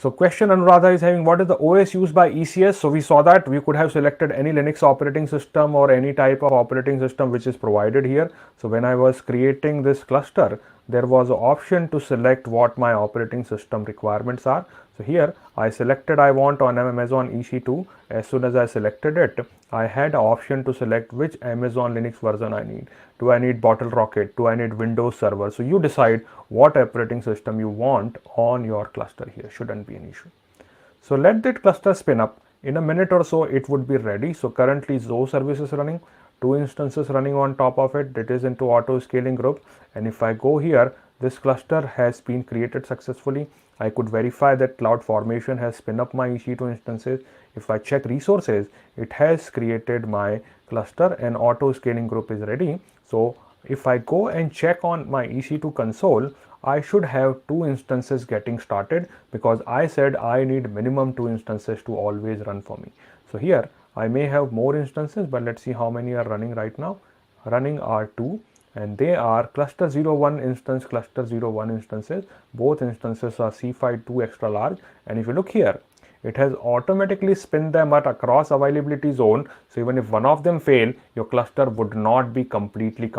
Speaker 1: So question Anuradha is having, what is the OS used by ECS? So we saw that we could have selected any Linux operating system or any type of operating system which is provided here. So when I was creating this cluster, there was an option to select what my operating system requirements are. So here I selected I want on Amazon EC2. As soon as I selected it, I had an option to select which Amazon Linux version I need. Do I need Bottle Rocket? Do I need Windows Server? So you decide what operating system you want on your cluster here. Shouldn't be an issue. So let that cluster spin up. In a minute or so, it would be ready. So currently Zo service is running, 2 instances running on top of it. That is into auto scaling group. And if I go here, this cluster has been created successfully. I could verify that cloud formation has spin up my EC2 instances. If I check resources, it has created my cluster and auto scaling group is ready. So if I go and check on my EC2 console, I should have 2 instances getting started because I said I need minimum 2 instances to always run for me. So here I may have more instances, but let's see how many are running right now. Running are 2, and they are cluster 01 instance, cluster 01 instances. Both instances are C5 2 extra large, and if you look here, it has automatically spin them at across availability zone. So even if one of them fail, your cluster would not be completely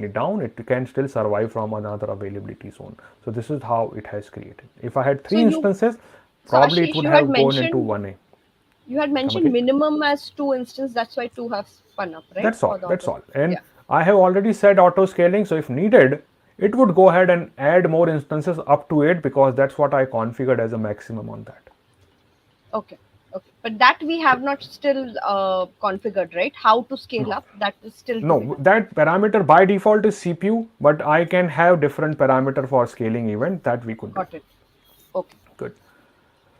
Speaker 1: down. It can still survive from another availability zone. So this is how it has created. If I had 3 instances,
Speaker 3: so
Speaker 1: probably it
Speaker 3: Ashish,
Speaker 1: would have gone into 1A.
Speaker 3: you had
Speaker 1: Come
Speaker 3: mentioned
Speaker 1: again?
Speaker 3: minimum as 2 instances. That's why 2 have spun up, right?
Speaker 1: That's all.
Speaker 3: For the
Speaker 1: That's
Speaker 3: auto.
Speaker 1: all. And
Speaker 3: Yeah.
Speaker 1: I have already said auto scaling. So if needed, it would go ahead and add more instances up to 8 because that's what I configured as a maximum on that.
Speaker 3: Okay. Okay. But that we have not still configured, right? How to scale up, that is still to be
Speaker 1: No,
Speaker 3: done.
Speaker 1: that parameter by default is CPU, but I can have different parameter for scaling event that we could do.
Speaker 3: Got it. Okay.
Speaker 1: Good.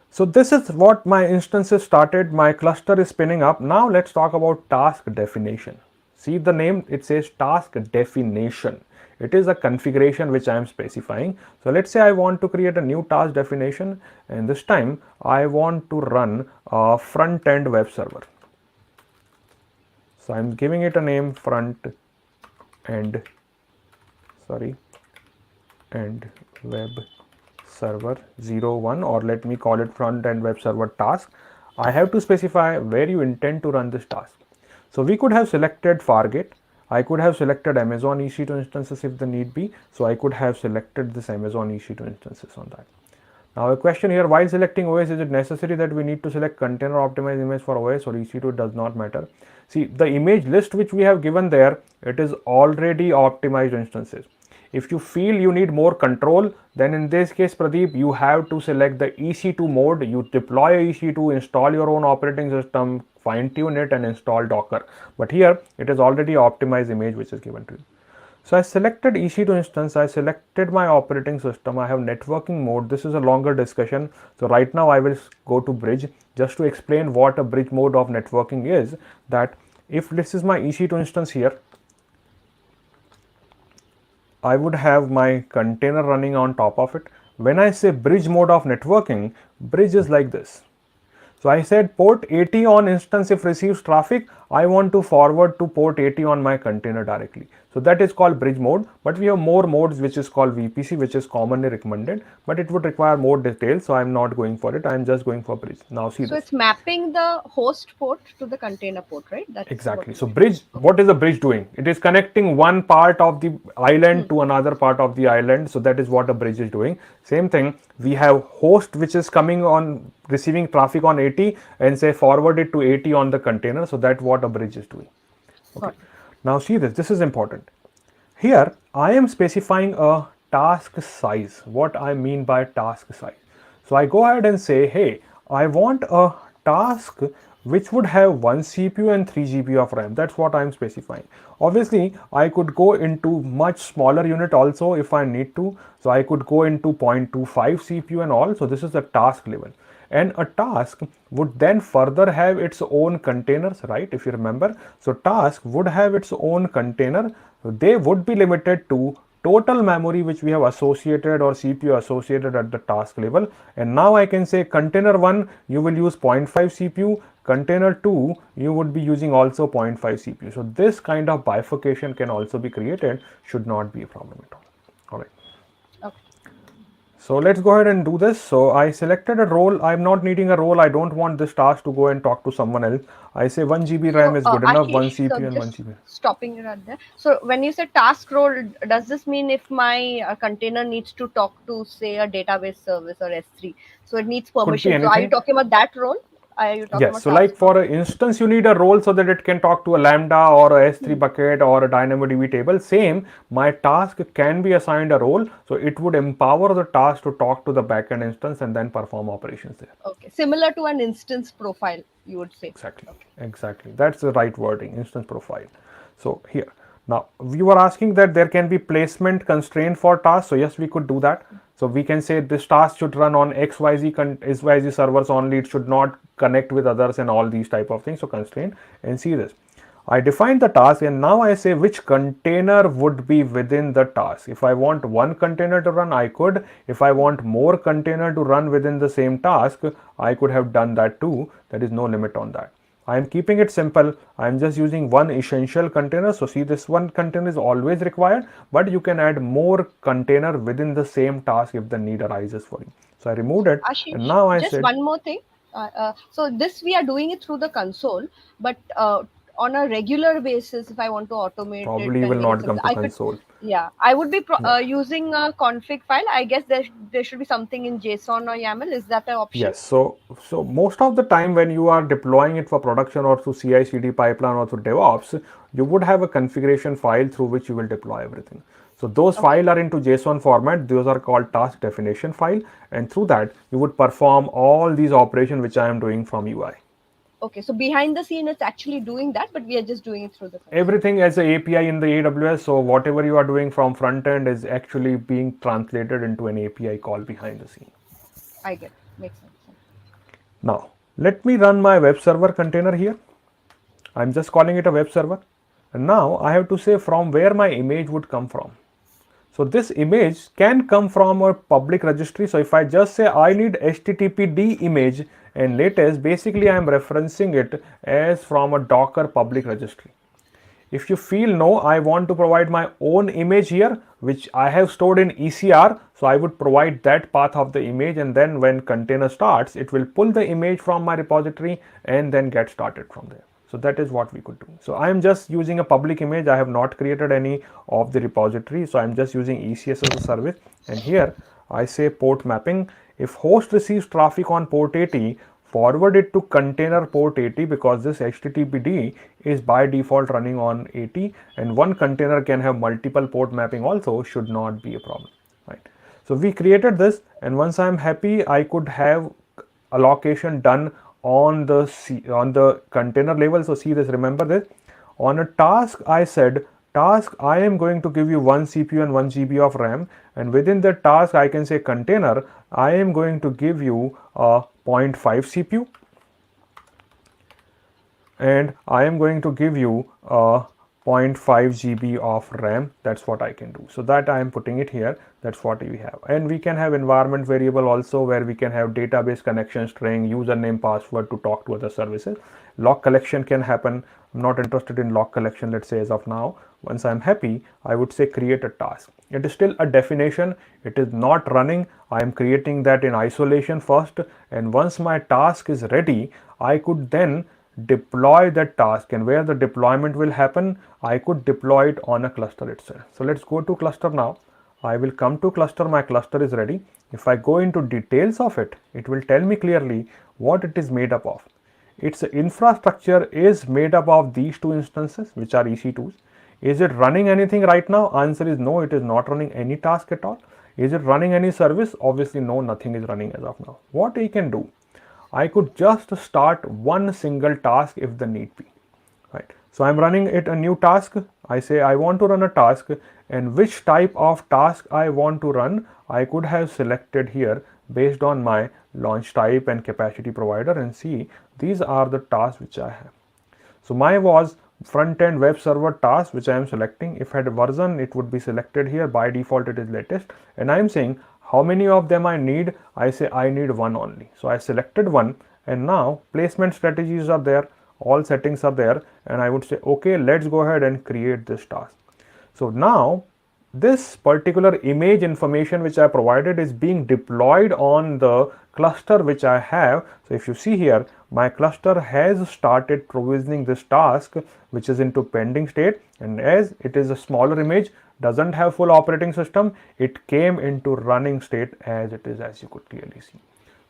Speaker 1: So this is what my instances started. My cluster is spinning up. Now let's talk about task definition. See the name, it says task definition. It is a configuration which I am specifying. So let's say I want to create a new task definition, and this time I want to run a front end web server. So I'm giving it a name front end, and web server 01, or let me call it front end web server task. I have to specify where you intend to run this task. So we could have selected Fargate. I could have selected Amazon EC2 instances if the need be. So I could have selected this Amazon EC2 instances on that. Now a question here, while selecting OS, is it necessary that we need to select container optimized image for OS or EC2? It does not matter. See, the image list which we have given there, it is already optimized instances. If you feel you need more control, then in this case, Pradeep, you have to select the EC2 mode. You deploy EC2, install your own operating system, fine tune it and install Docker. But here it is already optimized image which is given to you. So I selected EC2 instance, I selected my operating system, I have networking mode. This is a longer discussion. So right now I will go to bridge just to explain what a bridge mode of networking is. That if this is my EC2 instance here, I would have my container running on top of it. When I say bridge mode of networking, bridge is like this. So I said port 80 on instance if receives traffic, I want to forward to port 80 on my container directly. So that is called bridge mode, but we have more modes which is called VPC, which is commonly recommended, but it would require more details. So I'm not going for it. I'm just going for bridge. Now see
Speaker 3: So
Speaker 1: this.
Speaker 3: it's mapping the host port to the container port, right? That's
Speaker 1: Exactly. So bridge, what is a bridge doing? It is connecting one part of the island to another part of the island. So that is what a bridge is doing. Same thing, we have host which is coming on receiving traffic on 80 and say forward it to 80 on the container. So that's what a bridge is doing. Okay. Now see this is important. Here I am specifying a task size. What I mean by task size. So I go ahead and say, hey, I want a task which would have 1 CPU and 3 GB of RAM. That's what I'm specifying. Obviously, I could go into much smaller unit also if I need to. So I could go into 0.25 CPU and all. So this is the task level. And a task would then further have its own containers, right? If you remember, so task would have its own container. They would be limited to total memory which we have associated or CPU associated at the task level. And now I can say container 1 you will use 0.5 CPU, container 2 you would be using also 0.5 CPU. So this kind of bifurcation can also be created, should not be a problem at all. All right. So let's go ahead and do this. So I selected a role. I'm not needing a role. I don't want this task to go and talk to someone else. I say 1 GB RAM is good enough, 1 CPU and 1 GB.
Speaker 3: Stopping you right there. So when you say task role, does this mean if my container needs to talk to, say, a database service or S3, so it needs permission? So are you talking about that role? Are you talking
Speaker 1: yes. So like for an instance, you need a role so that it can talk to a Lambda or a S3 bucket or a DynamoDB table. Same, my task can be assigned a role. So it would empower the task to talk to the backend instance and then perform operations there.
Speaker 3: Okay. Similar to an instance profile, you would say.
Speaker 1: Exactly. Okay. Exactly. That's the right wording, instance profile. So here. Now, we were asking that there can be placement constraint for tasks. So yes, we could do that. So we can say this task should run on XYZ servers only. It should not connect with others and all these type of things. So constraint, and see this. I define the task and now I say which container would be within the task. If I want one container to run, I could. If I want more container to run within the same task, I could have done that too. There is no limit on that. I am keeping it simple. I am just using one essential container. So see, this one container is always required, but you can add more container within the same task if the need arises for you. So I removed it and
Speaker 3: Ashish,
Speaker 1: now I
Speaker 3: just
Speaker 1: said,
Speaker 3: one more thing. So this we are doing it through the console, but on a regular basis, if I want to automate it
Speaker 1: probably you will
Speaker 3: and get
Speaker 1: not
Speaker 3: some,
Speaker 1: come to
Speaker 3: I could,
Speaker 1: console.
Speaker 3: yeah, I would be
Speaker 1: Yeah.
Speaker 3: using a config file. I guess there should be something in JSON or YAML. Is that an option?
Speaker 1: Yes, so most of the time when you are deploying it for production or through CI/CD pipeline or through DevOps, you would have a configuration file through which you will deploy everything. So those
Speaker 3: Okay.
Speaker 1: files are into JSON format. Those are called task definition file, and through that you would perform all these operations which I am doing from UI.
Speaker 3: Okay. So behind the scene, it's actually doing that, but we are just doing it through the console.
Speaker 1: Everything as a API in the AWS. So whatever you are doing from front end is actually being translated into an API call behind the scene.
Speaker 3: I get it. Makes sense.
Speaker 1: Now let me run my web server container here. I'm just calling it a web server. And now I have to say from where my image would come from. So this image can come from a public registry. So if I just say I need HTTPD image and latest, basically I am referencing it as from a Docker public registry. If you feel no, I want to provide my own image here, which I have stored in ECR. So I would provide that path of the image, and then when container starts, it will pull the image from my repository and then get started from there. So that is what we could do. So I am just using a public image. I have not created any of the repository. So I'm just using ECS as a service. And here I say port mapping. If host receives traffic on port 80, forward it to container port 80, because this HTTPD is by default running on 80, and one container can have multiple port mapping also, should not be a problem, right? So we created this, and once I am happy, I could have allocation done on the container level. So see this, remember this, on a task I said, task I am going to give you 1 CPU and 1 GB of RAM, and within the task I can say container I am going to give you a 0.5 CPU and I am going to give you a 0.5 GB of RAM. That's what I can do. So that I am putting it here. That's what we have. And we can have environment variable also, where we can have database connection string, username, password to talk to other services. Log collection can happen. I'm not interested in log collection, let's say, as of now. Once I'm happy, I would say create a task. It is still a definition. It is not running. I am creating that in isolation first. And once my task is ready, I could then deploy that task, and where the deployment will happen, I could deploy it on a cluster itself. So let's go to cluster now. I will come to cluster. My cluster is ready. If I go into details of it, it will tell me clearly what it is made up of. Its infrastructure is made up of these two instances, which are EC2s. Is it running anything right now? Answer is no, it is not running any task at all. Is it running any service? Obviously no, nothing is running as of now. What I can do, I could just start one single task if the need be, right? So I'm running it a new task. I say I want to run a task, and which type of task I want to run, I could have selected here based on my launch type and capacity provider, and see these are the tasks which I have. So my was front-end web server task, which I am selecting. If I had a version, it would be selected here. By default, it is latest. And I am saying how many of them I need. I say I need one only. So I selected one, and now placement strategies are there. All settings are there. And I would say, okay, let's go ahead and create this task. So now this particular image information which I provided is being deployed on the cluster which I have. So if you see here, my cluster has started provisioning this task, which is into pending state, and as it is a smaller image, doesn't have full operating system, it came into running state as it is, as you could clearly see.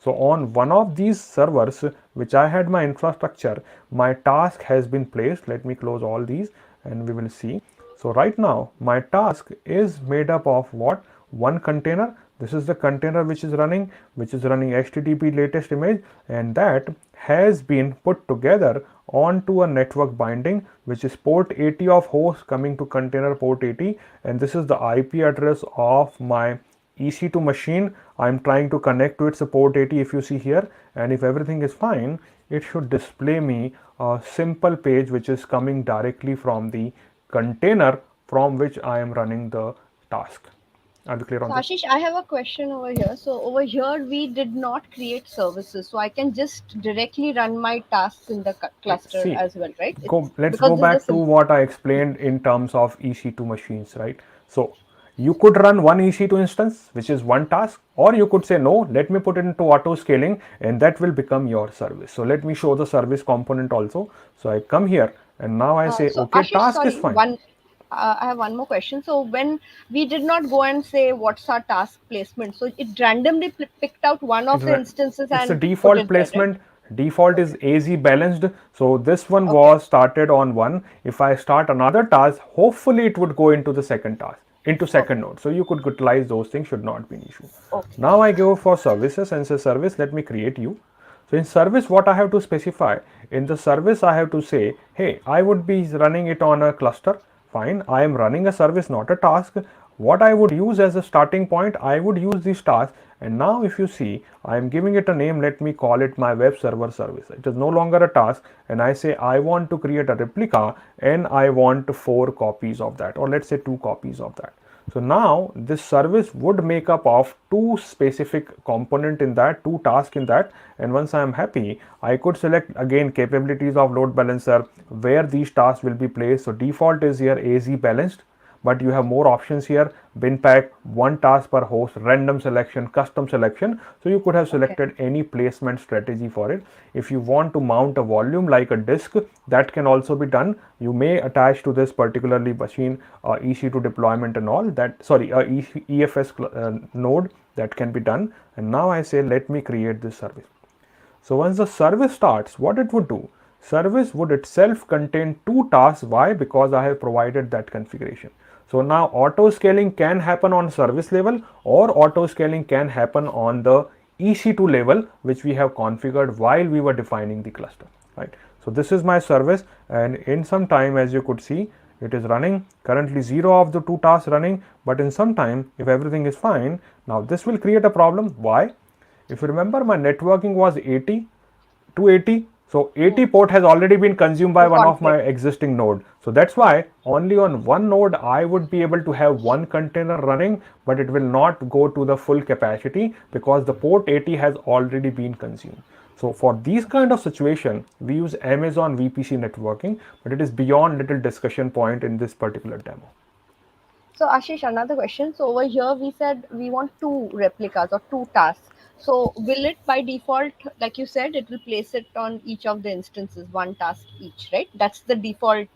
Speaker 1: So on one of these servers which I had my infrastructure, my task has been placed. Let me close all these and we will see. So right now my task is made up of what? One container. This is the container which is running HTTP latest image, and that has been put together onto a network binding, which is port 80 of host coming to container port 80, and this is the IP address of my EC2 machine. I'm trying to connect to its port 80 if you see here, and if everything is fine, it should display me a simple page which is coming directly from the container from which I am running the task. Are we clear on
Speaker 3: So
Speaker 1: this?
Speaker 3: Ashish, I have a question over here. So over here, we did not create services, so I can just directly run my tasks in the cluster
Speaker 1: See,
Speaker 3: as well, right?
Speaker 1: go.
Speaker 3: It's
Speaker 1: Let's
Speaker 3: because
Speaker 1: go
Speaker 3: this is a
Speaker 1: back to
Speaker 3: simple.
Speaker 1: what I explained in terms of EC2 machines, right? So you could run one EC2 instance, which is one task, or you could say no. Let me put it into auto scaling, and that will become your service. So let me show the service component also. So I come here, and now I say,
Speaker 3: So
Speaker 1: okay,
Speaker 3: Ashish,
Speaker 1: task is
Speaker 3: sorry,
Speaker 1: fine.
Speaker 3: one. I have one more question. So when we did not go and say what's our task placement, so it randomly picked out one of the instances
Speaker 1: It's a
Speaker 3: and put
Speaker 1: default
Speaker 3: it there, right?
Speaker 1: placement. Default is
Speaker 3: Okay.
Speaker 1: AZ balanced. So this one
Speaker 3: Okay.
Speaker 1: was started on one. If I start another task, hopefully it would go into the second task, into second
Speaker 3: Okay.
Speaker 1: node. So you could utilize those things, should not be an issue.
Speaker 3: Okay.
Speaker 1: Now I go for services and say service, let me create you. So in service, what I have to specify in the service, I have to say, hey, I would be running it on a cluster. Fine, I am running a service, not a task. What I would use as a starting point, I would use this task. And now if you see, I am giving it a name, let me call it my web server service. It is no longer a task, and I say I want to create a replica and I want 4 copies of that, or let's say 2 copies of that. So now this service would make up of 2 specific component in that, 2 tasks in that, and once I am happy, I could select again capabilities of load balancer where these tasks will be placed. So default is here AZ balanced, but you have more options here: bin pack, one task per host, random selection, custom selection. So you could have
Speaker 3: Okay.
Speaker 1: selected any placement strategy for it. If you want to mount a volume like a disk, that can also be done. You may attach to this particularly machine EC2 deployment and all that, sorry, EFS node, that can be done. And now I say let me create this service. So once the service starts, what it would do, service would itself contain 2 tasks. Why? Because I have provided that configuration. So now auto scaling can happen on service level, or auto scaling can happen on the EC2 level, which we have configured while we were defining the cluster, right? So this is my service, and in some time, as you could see, it is running currently 0 of the 2 tasks running, but in some time, if everything is fine, now this will create a problem. Why? If you remember, my networking was 80 to 80. So 80 port has already been consumed by
Speaker 3: So
Speaker 1: one of my
Speaker 3: conflict.
Speaker 1: existing node. So that's why only on one node I would be able to have one container running, but it will not go to the full capacity because the port 80 has already been consumed. So for these kind of situation, we use Amazon VPC networking, but it is beyond little discussion point in this particular demo.
Speaker 3: So Ashish, another question. So over here we said we want 2 replicas or 2 tasks. So will it by default, like you said, it will place it on each of the instances, 1 task each, right? That's the default,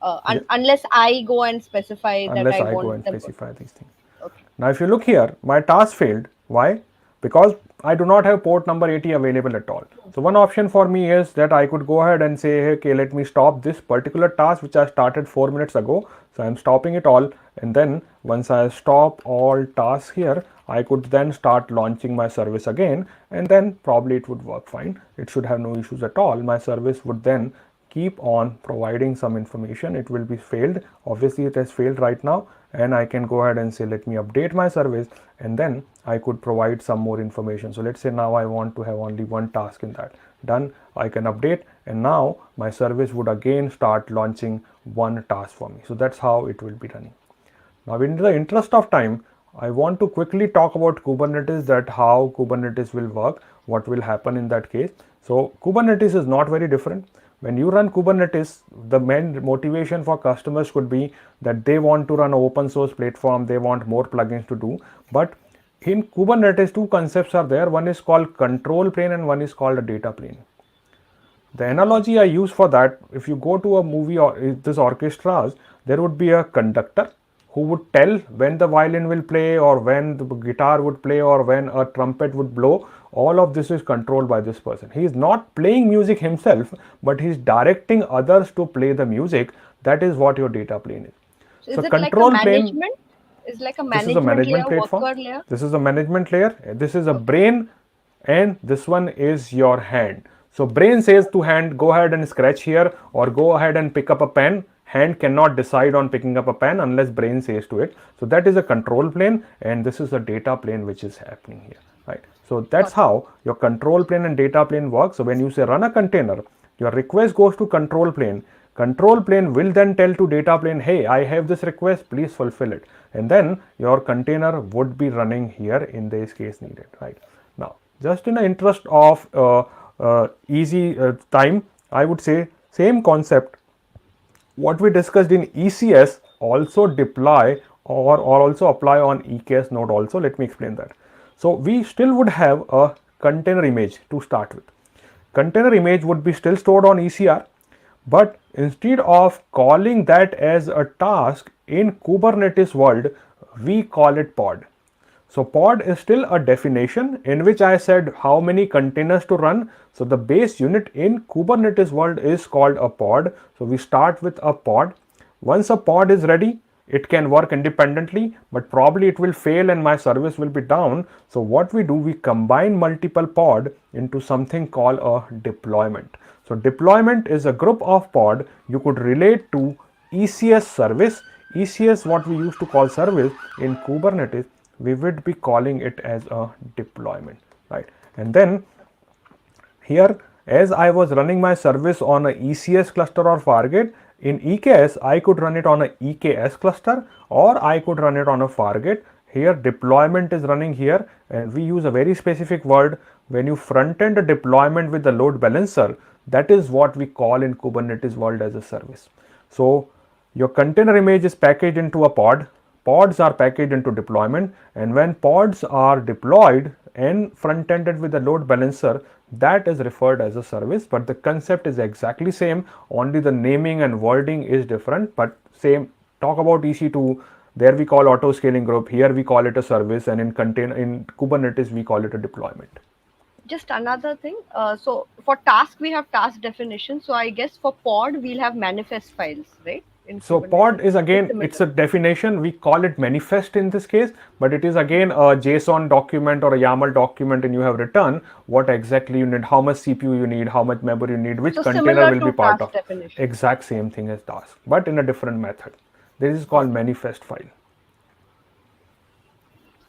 Speaker 1: Yeah,
Speaker 3: unless I go and specify that
Speaker 1: unless
Speaker 3: I
Speaker 1: I go
Speaker 3: want
Speaker 1: and
Speaker 3: them.
Speaker 1: specify these things.
Speaker 3: Okay.
Speaker 1: Now if you look here, my task failed. Why? Because I do not have port number 80 available at all. So one option for me is that I could go ahead and say, okay, let me stop this particular task which I started 4 minutes ago. So I'm stopping it all, and then once I stop all tasks here, I could then start launching my service again, and then probably it would work fine. It should have no issues at all. My service would then keep on providing some information. It will be failed. Obviously it has failed right now, and I can go ahead and say let me update my service, and then I could provide some more information. So let's say now I want to have only one task in that. Done. I can update, and now my service would again start launching one task for me. So that's how it will be running. Now in the interest of time, I want to quickly talk about Kubernetes, that how Kubernetes will work, what will happen in that case. So Kubernetes is not very different. When you run Kubernetes, the main motivation for customers could be that they want to run an open source platform, they want more plugins to do. But in Kubernetes, 2 concepts are there. One is called control plane and one is called a data plane. The analogy I use for that, if you go to a movie or this orchestras, there would be a conductor who would tell when the violin will play or when the guitar would play or when a trumpet would blow. All of this is controlled by this person. He is not playing music himself, but he is directing others to play the music. That is what your data plane is.
Speaker 3: So
Speaker 1: So
Speaker 3: is it like a
Speaker 1: control plane,
Speaker 3: management? Is like a
Speaker 1: this is a
Speaker 3: management
Speaker 1: management
Speaker 3: layer,
Speaker 1: platform.
Speaker 3: worker layer?
Speaker 1: This is a management layer. This is a
Speaker 3: Okay.
Speaker 1: brain, and this one is your hand. So brain says to hand, go ahead and scratch here, or go ahead and pick up a pen. hand cannot decide on picking up a pen unless brain says to it. So that is a control plane, and this is a data plane which is happening here, right? So that's how your control plane and data plane work. So when you say run a container, your request goes to control plane. Control plane will then tell to data plane, hey, I have this request, please fulfill it. And then your container would be running here in this case needed, right? Now, just in the interest of easy time, I would say same concept. What we discussed in ECS also deploy or also apply on EKS node also. Let me explain that. So we still would have a container image to start with. Container image would be still stored on ECR, but instead of calling that as a task in Kubernetes world, we call it pod. So pod is still a definition in which I said how many containers to run. So the base unit in Kubernetes world is called a pod. So we start with a pod. Once a pod is ready, it can work independently, but probably it will fail and my service will be down. So what we do, we combine multiple pod into something called a deployment. So deployment is a group of pod you could relate to ECS service. ECS, what we used to call service in Kubernetes, we would be calling it as a deployment, right? And then here, as I was running my service on a ECS cluster or Fargate, in EKS, I could run it on a EKS cluster or I could run it on a Fargate. Here deployment is running here, and we use a very specific word. When you front end a deployment with the load balancer, that is what we call in Kubernetes world as a service. So your container image is packaged into a pod. Pods are packaged into deployment, and when pods are deployed and front ended with the load balancer, that is referred as a service, but the concept is exactly same, only the naming and wording is different, but same. Talk about EC2, there we call auto scaling group, here we call it a service, and in Kubernetes we call it a deployment.
Speaker 3: Just another thing, so for task we have task definition, so I guess for pod we'll have manifest files, right?
Speaker 1: So pod is again, it's a definition, we call it manifest in this case, but it is again a JSON document or a YAML document, and you have written what exactly you need, how much CPU you need, how much memory you need, which container will be part of. Definition. Exact same thing as task, but in a different method. This is called manifest file.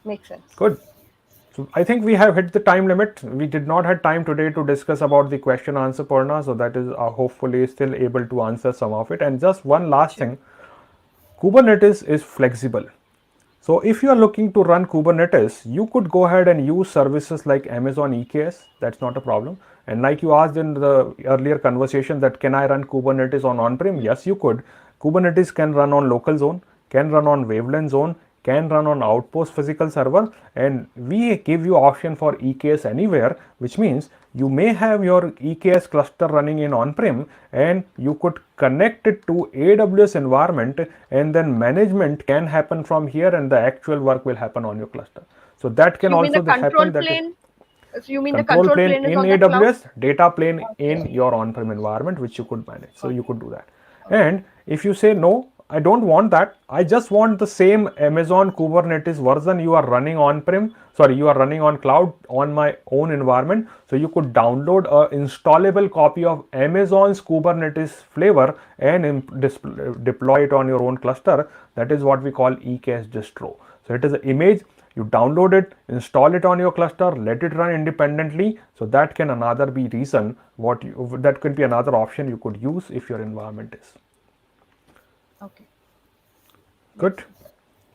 Speaker 3: Makes sense.
Speaker 1: Good. So I think we have hit the time limit. We did not have time today to discuss about the question answer, Purna. So that is hopefully still able to answer some of it. And just one last thing, Kubernetes is flexible. So if you are looking to run Kubernetes, you could go ahead and use services like Amazon EKS. That's not a problem. And like you asked in the earlier conversation that can I run Kubernetes on-prem? Yes, you could. Kubernetes can run on local zone, can run on wavelength zone, can run on Outpost physical server, and we give you option for EKS anywhere, which means you may have your EKS cluster running in on-prem and you could connect it to AWS environment, and then management can happen from here and the actual work will happen on your cluster. So that can also happen.
Speaker 3: So you mean control plane
Speaker 1: in AWS, data plane in your on-prem environment, which you could manage. So you could do that. And if you say no, I don't want that, I just want the same Amazon Kubernetes version you are running on-prem, you are running on cloud on my own environment. So you could download a installable copy of Amazon's Kubernetes flavor and deploy it on your own cluster. That is what we call EKS distro. So it is an image, you download it, install it on your cluster, let it run independently. So that can another be reason that could be another option you could use if your environment is.
Speaker 3: Okay.
Speaker 1: Good.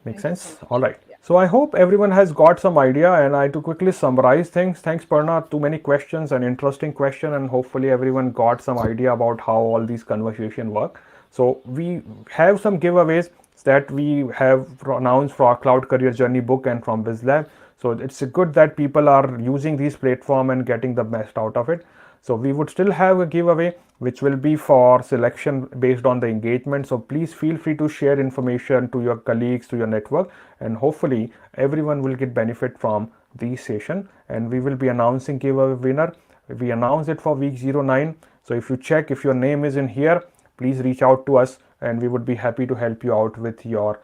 Speaker 1: Makes sense. All right. Yeah. So I hope everyone has got some idea, and I to quickly summarize things. Thanks, Purna. Too many questions and interesting question, and hopefully everyone got some idea about how all these conversations work. So we have some giveaways that we have announced for our Cloud Career Journey book and from BizLab. So it's good that people are using these platform and getting the best out of it. So we would still have a giveaway which will be for selection based on the engagement. So please feel free to share information to your colleagues, to your network, and hopefully everyone will get benefit from this session. And we will be announcing giveaway winner. We announce it for week 09. So if you check if your name is in here, please reach out to us and we would be happy to help you out with your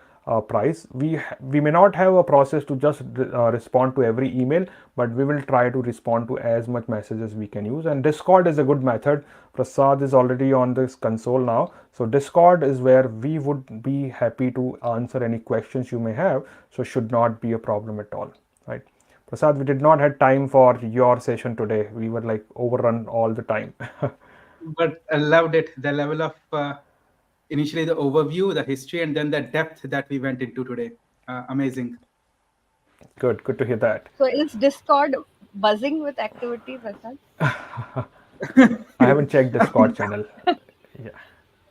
Speaker 1: price. We may not have a process to just respond to every email, but we will try to respond to as much messages we can use. And Discord is a good method. Prasad is already on this console now, so Discord is where we would be happy to answer any questions you may have, so should not be a problem at all, right? Prasad, we did not have time for your session today. We were like overrun all the time.
Speaker 4: But I loved it. The level of initially the overview, the history, and then the depth that we went into today. Amazing.
Speaker 1: Good to hear that.
Speaker 3: So is Discord buzzing with activity, Prasad?
Speaker 1: I haven't checked Discord channel. Yeah.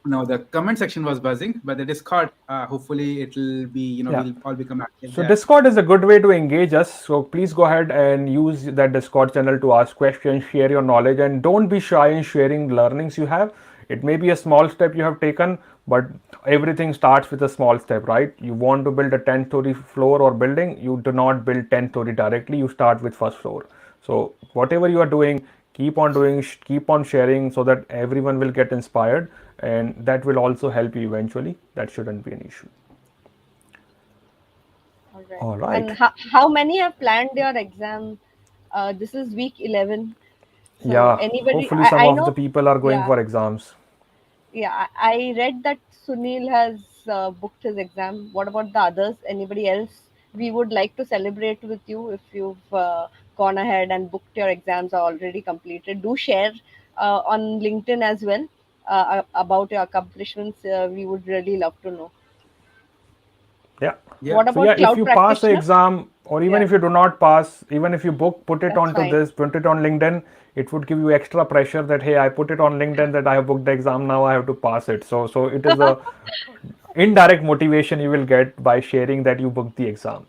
Speaker 4: No, the comment section was buzzing, but the Discord, hopefully it'll be, we'll all become active.
Speaker 1: So Discord is a good way to engage us. So please go ahead and use that Discord channel to ask questions, share your knowledge, and don't be shy in sharing learnings you have. It may be a small step you have taken, but everything starts with a small step, right? You want to build a 10-story floor or building, you do not build 10-story directly, you start with first floor. So whatever you are doing, keep on sharing so that everyone will get inspired, and that will also help you eventually. That shouldn't be an issue. All right.
Speaker 3: And how many have planned your exam? This is week 11. So
Speaker 1: yeah,
Speaker 3: anybody,
Speaker 1: hopefully some
Speaker 3: I
Speaker 1: of
Speaker 3: know,
Speaker 1: the people are going
Speaker 3: yeah.
Speaker 1: for exams.
Speaker 3: Yeah, I read that Sunil has booked his exam. What about the others? Anybody else? We would like to celebrate with you if you've gone ahead and booked your exams are already completed. Do share on LinkedIn as well about your accomplishments. We would really love to know.
Speaker 1: Yeah.
Speaker 3: What
Speaker 1: So
Speaker 3: about
Speaker 1: yeah,
Speaker 3: cloud
Speaker 1: if you pass the
Speaker 3: practitioner?
Speaker 1: exam, or even
Speaker 3: Yeah.
Speaker 1: if you do not pass, even if you put it
Speaker 3: That's
Speaker 1: onto
Speaker 3: fine.
Speaker 1: this, put it on LinkedIn, it would give you extra pressure that, hey, I put it on LinkedIn that I have booked the exam, now I have to pass it. So it is a indirect motivation you will get by sharing that you booked the exam.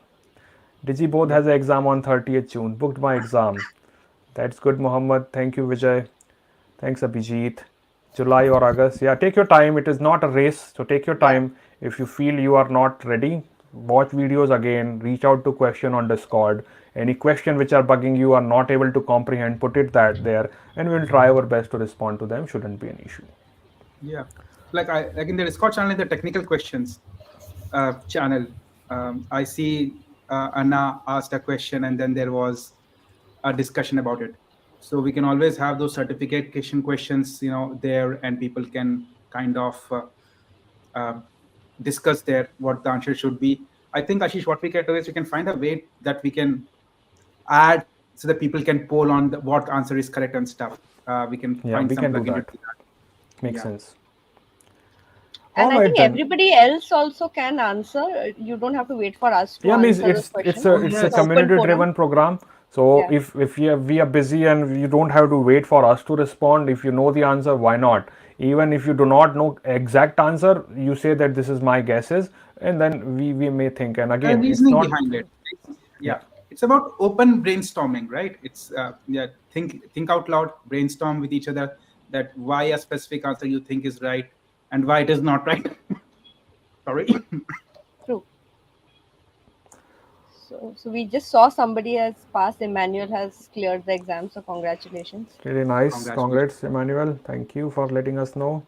Speaker 1: Digibodh has an exam on 30th June. Booked my exam. That's good, Mohammed. Thank you, Vijay. Thanks, Abhijit. July or August. Yeah, take your time. It is not a race. So take your time. If you feel you are not ready, watch videos again. Reach out to question on Discord. Any question which are bugging you are not able to comprehend, put it there, and we'll try our best to respond to them. Shouldn't be an issue.
Speaker 4: Yeah, like in the Discord channel, in the technical questions channel, I see Anna asked a question, and then there was a discussion about it. So we can always have those certification questions, there, and people can kind of discuss there what the answer should be. I think, Ashish, what we can do is we can find a way that we can add so that people can poll on what answer is correct and stuff. We can find
Speaker 1: we
Speaker 4: some
Speaker 1: can do
Speaker 4: plugin to
Speaker 1: that.
Speaker 4: do that.
Speaker 1: Makes sense.
Speaker 3: And I
Speaker 1: Alright
Speaker 3: think
Speaker 1: then.
Speaker 3: everybody else also can answer. You don't have to wait for us to
Speaker 1: Yeah, means
Speaker 3: answer this question.
Speaker 1: it's a
Speaker 3: It's open
Speaker 1: community
Speaker 3: forum.
Speaker 1: driven program. So
Speaker 3: Yeah.
Speaker 1: if we are busy and you don't have to wait for us to respond, if you know the answer, why not? Even if you do not know exact answer, you say that this is my guesses, and then we may think. And again, it's
Speaker 4: Reasoning
Speaker 1: not.
Speaker 4: behind it. It's about open brainstorming, right? It's think out loud, brainstorm with each other that why a specific answer you think is right and why it is not right. Sorry.
Speaker 3: True. So we just saw somebody has passed. Emmanuel has cleared the exam. So congratulations.
Speaker 1: Really nice.
Speaker 4: Congratulations.
Speaker 1: Congrats, Emmanuel. Thank you for letting us know.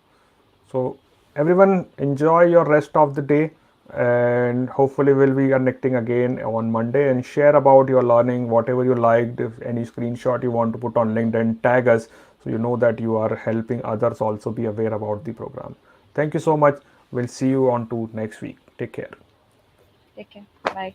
Speaker 1: So everyone enjoy your rest of the day, and hopefully we'll be connecting again on Monday and share about your learning, whatever you liked. If any screenshot you want to put on LinkedIn, tag us so you know that you are helping others also be aware about the program. Thank you so much. We'll see you on to next week. Take care.
Speaker 3: Take care. Bye.